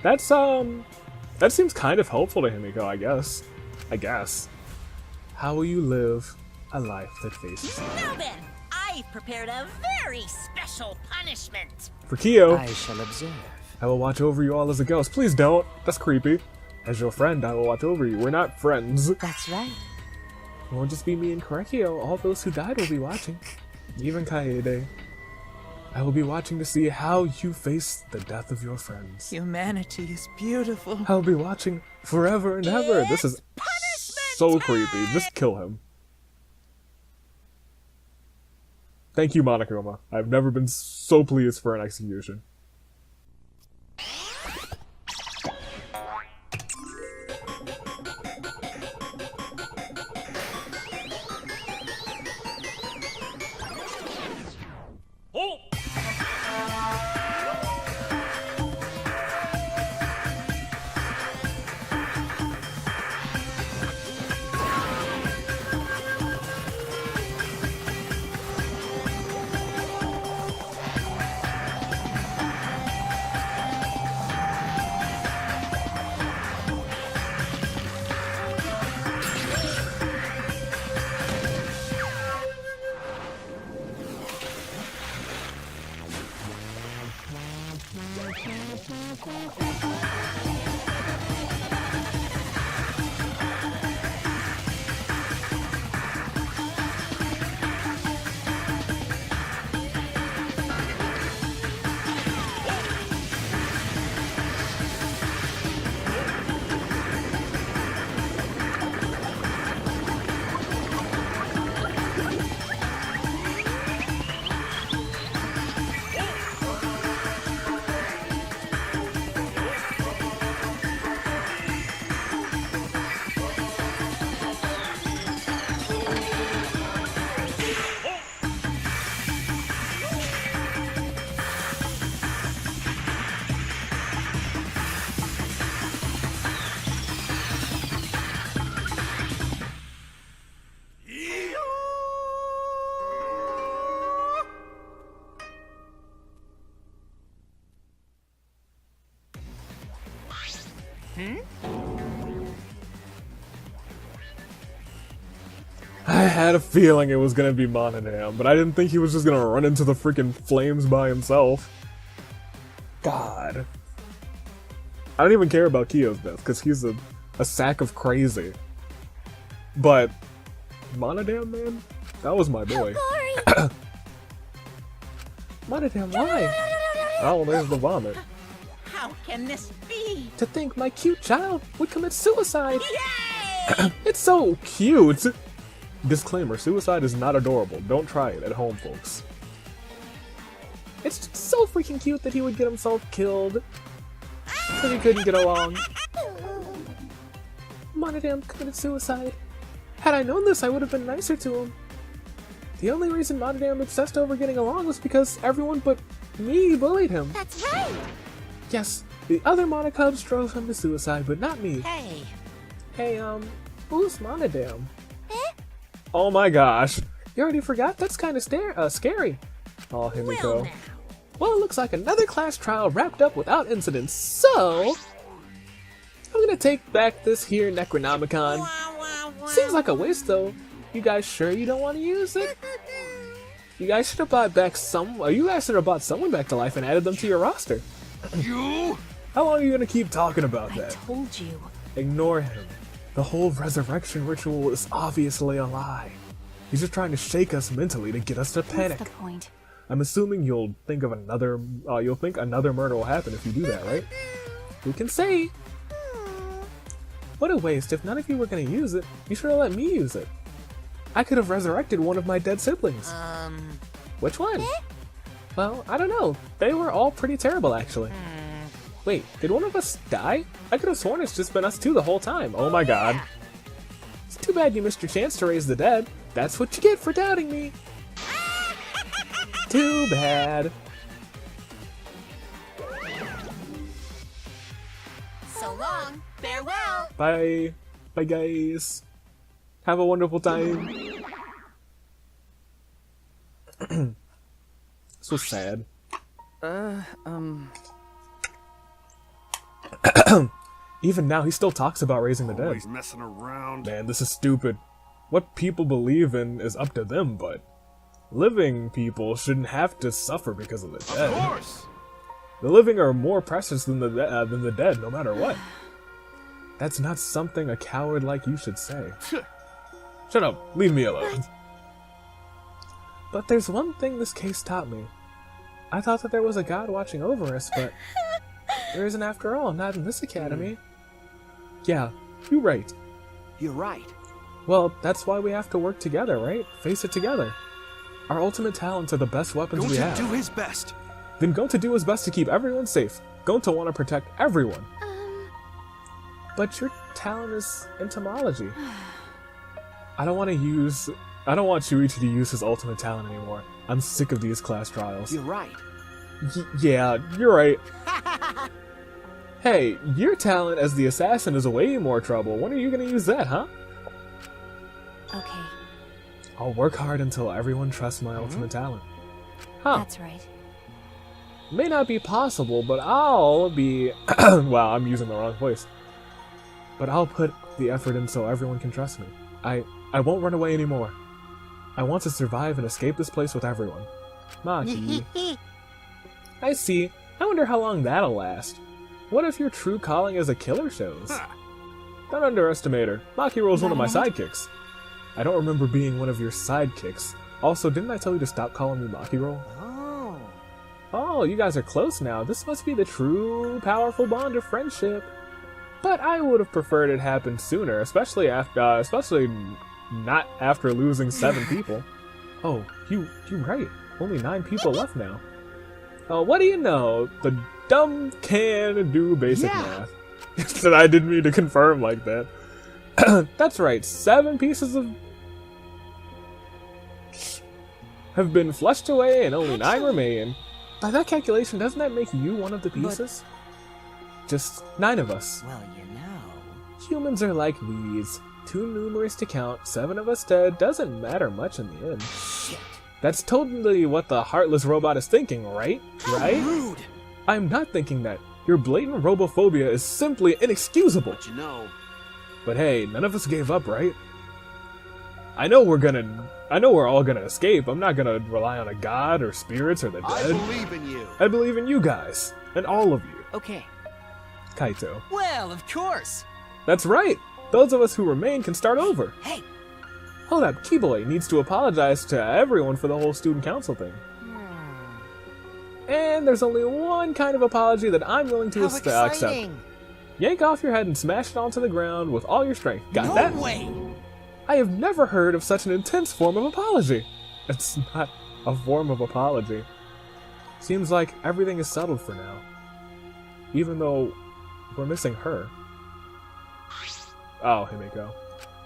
That's, that seems kind of helpful to Himiko, I guess. How will you live a life that faces you? Now then, I've prepared a very special punishment. For Kyo, I shall observe. I will watch over you all as a ghost. Please don't. That's creepy. As your friend, I will watch over you. We're not friends. It That's right. won't just be me and Correcchio. All those who died will be watching. Even Kaede. I will be watching to see how you face the death of your friends. Humanity is beautiful. I'll be watching forever and ever. This is so creepy. Just kill him. Thank you, Monokuma. I've never been so pleased for an execution. I had a feeling it was gonna be Monodam, but I didn't think he was just gonna run into the freaking flames by himself. God. I don't even care about Kyo's death, because he's a sack of crazy. But Monodam, man? That was my boy. Monodam, why? Oh, there's the vomit. How can this be? To think my cute child would commit suicide! Yay! It's so cute! Disclaimer, suicide is not adorable. Don't try it at home, folks. It's just so freaking cute that he would get himself killed. Because he couldn't get along. Monodam committed suicide. Had I known this, I would have been nicer to him. The only reason Monodam obsessed over getting along was because everyone but me bullied him. That's right! Yes, the other Monocubs drove him to suicide, but not me. Hey. Hey, who's Monodam? Oh my gosh. You already forgot? That's kind of scary. Oh, Himiko. Well, it looks like another class trial wrapped up without incidents, so... I'm gonna take back this here Necronomicon. Seems like a waste, though. You guys sure you don't want to use it? You guys should have brought back you guys should have brought someone back to life and added them to your roster. You? How long are you gonna keep talking about that? I told you. Ignore him. The whole resurrection ritual is obviously a lie. He's just trying to shake us mentally to get us to panic. What's the point? I'm assuming you'll think another murder will happen if you do that, right? Who can say? What a waste. If none of you were gonna use it, you should have let me use it. I could have resurrected one of my dead siblings. Which one? Well, I don't know. They were all pretty terrible, actually. Wait, did one of us die? I could have sworn it's just been us two the whole time. Oh my god. It's too bad you missed your chance to raise the dead. That's what you get for doubting me. Too bad. So long. Farewell. Bye. Bye, guys. Have a wonderful time. This was sad. Even now, he still talks about raising the dead. Always messing around. Man, this is stupid. What people believe in is up to them, but living people shouldn't have to suffer because of the dead. Of course. The living are more precious than the dead, no matter what. That's not something a coward like you should say. Shut up. Leave me alone. But there's one thing this case taught me. I thought that there was a god watching over us, but there isn't after all, not in this academy. Yeah, you're right. You're right. Well, that's why we have to work together, right? Face it together. Our ultimate talents are the best weapons we have. Going to do his best. Then going to do his best to keep everyone safe. Going to want to protect everyone. But your talent is entomology. I don't want Shuichi to use his ultimate talent anymore. I'm sick of these class trials. You're right. Yeah, you're right. Hey, your talent as the assassin is way more trouble. When are you gonna use that, huh? Okay. I'll work hard until everyone trusts my ultimate talent. Huh. That's right. May not be possible, but I'll be... wow, I'm using the wrong voice. But I'll put the effort in so everyone can trust me. I won't run away anymore. I want to survive and escape this place with everyone. Maki. I see. I wonder how long that'll last. What if your true calling as a killer shows? Don't underestimate her. Maki Roll's one of my sidekicks. I don't remember being one of your sidekicks. Also, didn't I tell you to stop calling me Maki Roll? Oh, you guys are close now. This must be the true, powerful bond of friendship. But I would have preferred it happened sooner, especially not after losing 7 people. Oh, you're right. Only 9 people left now. What do you know? The dumb can do basic math. That I didn't mean to confirm like that. That's right. 7 pieces have been flushed away and only 9 remain. By that calculation, doesn't that make you one of the pieces? Just 9 of us. Well, you know. Humans are like weeds. Too numerous to count. 7 of us dead doesn't matter much in the end. Shit. That's totally what the heartless robot is thinking, right? Right? Rude. I'm not thinking that. Your blatant robophobia is simply inexcusable. But you know. But hey, none of us gave up, right? I know we're all gonna escape. I'm not gonna rely on a god or spirits or the dead. I believe in you. I believe in you guys. And all of you. Okay. Kaito. Well, of course. That's right! Those of us who remain can start over. Hey! Hold up, Keyboy needs to apologize to everyone for the whole student council thing. And there's only one kind of apology that I'm willing to accept. Yank off your head and smash it onto the ground with all your strength. Got that? No way! I have never heard of such an intense form of apology. It's not a form of apology. Seems like everything is settled for now. Even though we're missing her. Oh, Himiko.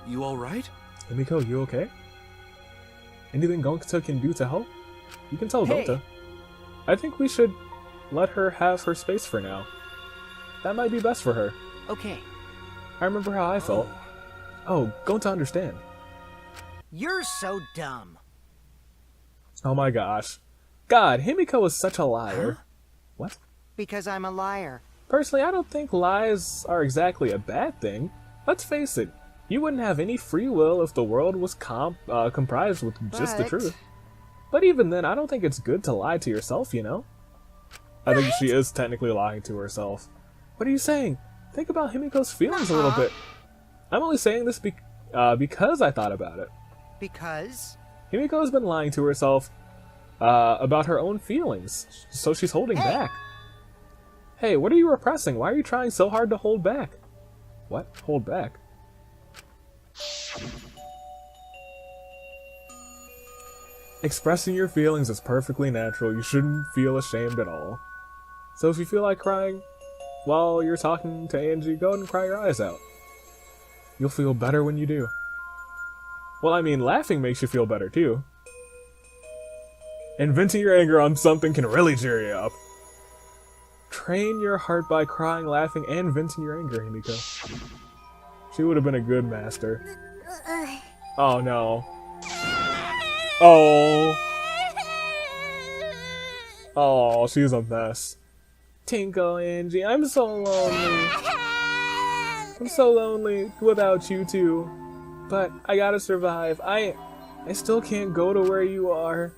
You alright? Himiko, you okay? Anything Gonta can do to help? You can tell Gonta. I think we should let her have her space for now. That might be best for her. Okay. I remember how I felt. Oh, Gonta understand. You're so dumb. Oh my gosh. God, Himiko is such a liar. Huh? What? Because I'm a liar. Personally, I don't think lies are exactly a bad thing. Let's face it, You wouldn't have any free will if the world was comprised with just the truth. But even then, I don't think it's good to lie to yourself, you know? I think she is technically lying to herself. What are you saying? Think about Himiko's feelings a little bit. I'm only saying this because I thought about it. Because? Himiko has been lying to herself about her own feelings, so she's holding back. Hey, what are you repressing? Why are you trying so hard to hold back? What? Hold back? Expressing your feelings is perfectly natural. You shouldn't feel ashamed at all. So if you feel like crying while you're talking to Angie, go ahead and cry your eyes out. You'll feel better when you do. Well, I mean, laughing makes you feel better too. And venting your anger on something can really cheer you up. Train your heart by crying, laughing, and venting your anger, Himiko. She would have been a good master. Oh no. Oh. Oh, she's a mess. Tinko, Angie, I'm so lonely. I'm so lonely without you two. But I gotta survive. I still can't go to where you are.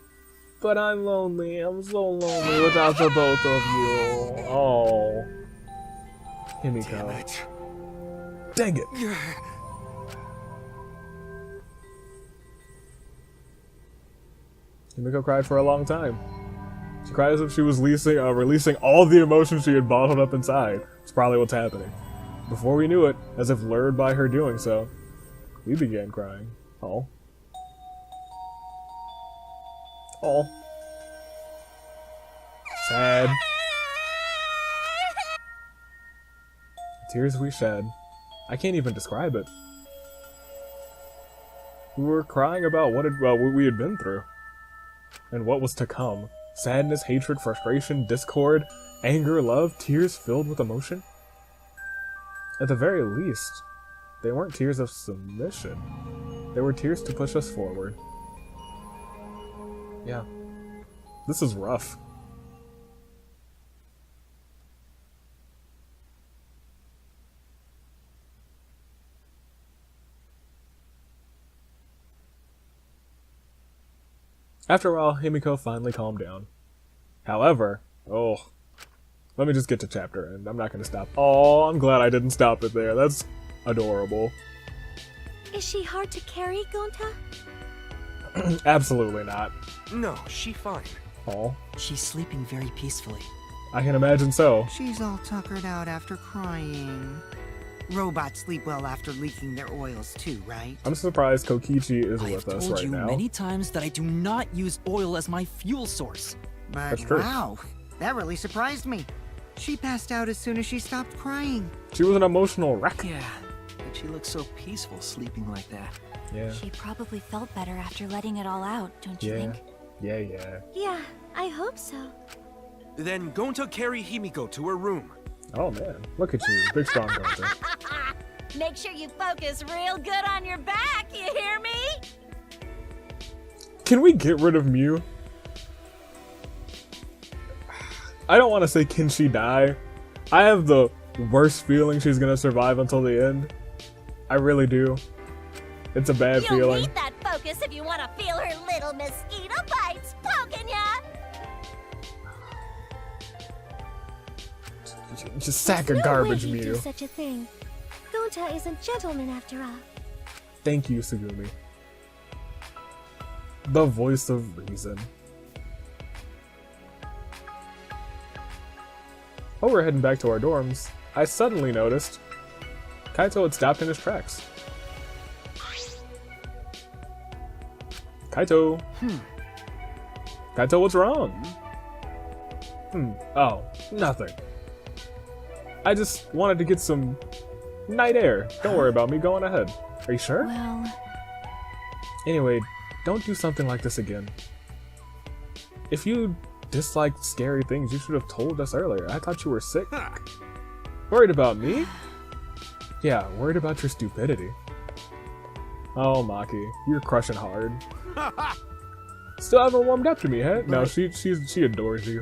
But I'm lonely. I'm so lonely without the both of you. Oh. Himiko. Damn it. Dang it. Himiko cried for a long time. She cried as if she was releasing all the emotions she had bottled up inside. That's probably what's happening. Before we knew it, as if lured by her doing so, we began crying. Oh. Oh. Sad. The tears we shed. I can't even describe it. We were crying about what we had been through. And what was to come. Sadness, hatred, frustration, discord, anger, love, tears filled with emotion. At the very least, they weren't tears of submission. They were tears to push us forward. Yeah. This is rough. After a while, Himiko finally calmed down. However, let me just get to chapter end. I'm not going to stop. Oh, I'm glad I didn't stop it there. That's adorable. Is she hard to carry, Gonta? Absolutely not. No, she fine. Oh. She's sleeping very peacefully. I can imagine so. She's all tuckered out after crying. Robots sleep well after leaking their oils too, right? I'm surprised Kokichi is with us right now. I've told you many times that I do not use oil as my fuel source. But That's true. Wow, that really surprised me. She passed out as soon as she stopped crying. She was an emotional wreck. Yeah, but she looks so peaceful sleeping like that. Yeah. She probably felt better after letting it all out, don't you think? Yeah. Yeah, I hope so. Then Gonta carry Himiko to her room. Oh man, look at you, big strong Gonta. Make sure you focus real good on your back, you hear me? Can we get rid of Mew? I don't want to say can she die. I have the worst feeling she's gonna survive until the end. I really do. It's a bad You'll feeling. need that focus if you want to feel her little mosquito bites poking ya. Just sack of There's garbage, no way he'd do Mew. such a thing. Gonta is a gentleman after all. Thank you, Sugumi. The voice of reason. While we're heading back to our dorms, I suddenly noticed Kaito had stopped in his tracks. Kaito! Kaito, what's wrong? Oh, nothing. I just wanted to get some night air. Don't worry about me, going ahead. Are you sure? Well... Anyway, don't do something like this again. If you dislike scary things, you should have told us earlier. I thought you were sick. Worried about me? Yeah, worried about your stupidity. Oh, Maki, you're crushing hard. Still haven't warmed up to me, huh? No, she adores you.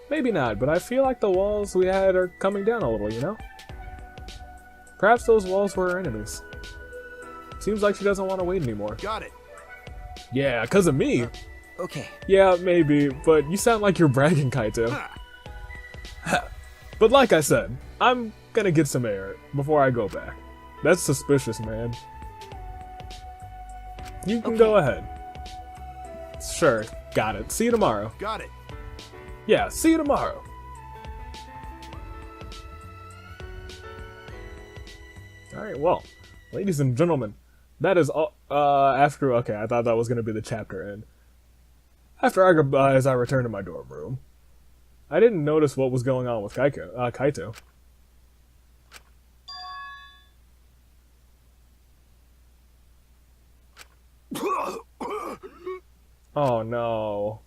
Maybe not, but I feel like the walls we had are coming down a little, you know? Perhaps those walls were her enemies. Seems like she doesn't want to wait anymore. Got it. Yeah, because of me. Okay. Yeah, maybe, but you sound like you're bragging, Kaito. But like I said, I'm gonna get some air before I go back. That's suspicious, man. You can go ahead. Sure, got it. See you tomorrow. Got it. Yeah, see you tomorrow. Alright, well, ladies and gentlemen, that is all, after, okay, I thought that was gonna be the chapter end. After our goodbyes, I returned to my dorm room. I didn't notice what was going on with Kaito. Oh no.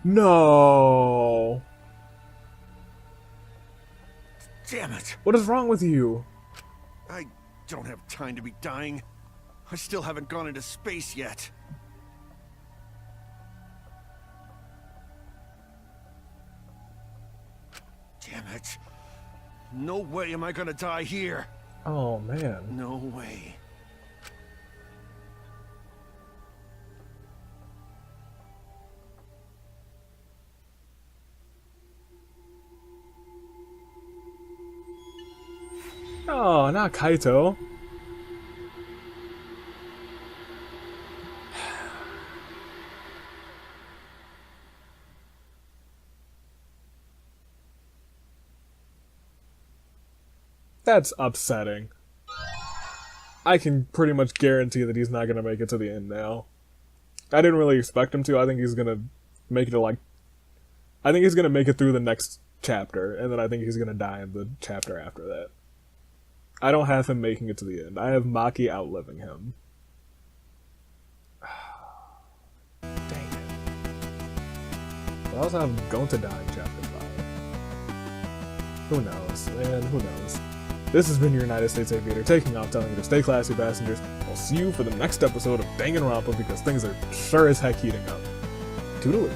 No! Damn it! What is wrong with you? I don't have time to be dying. I still haven't gone into space yet. Damn it. No way am I gonna die here. Oh man. No way. Oh, not Kaito. That's upsetting. I can pretty much guarantee that he's not gonna make it to the end now. I didn't really expect him to. I think he's gonna make it to like... I think he's gonna make it through the next chapter, and then I think he's gonna die in the chapter after that. I don't have him making it to the end. I have Maki outliving him. Dang it. I also have him going to die in chapter 5. Who knows, man, who knows. This has been your United States Aviator taking off, telling you to stay classy, passengers. I'll see you for the next episode of Danganronpa because things are sure as heck heating up. Toodaloo.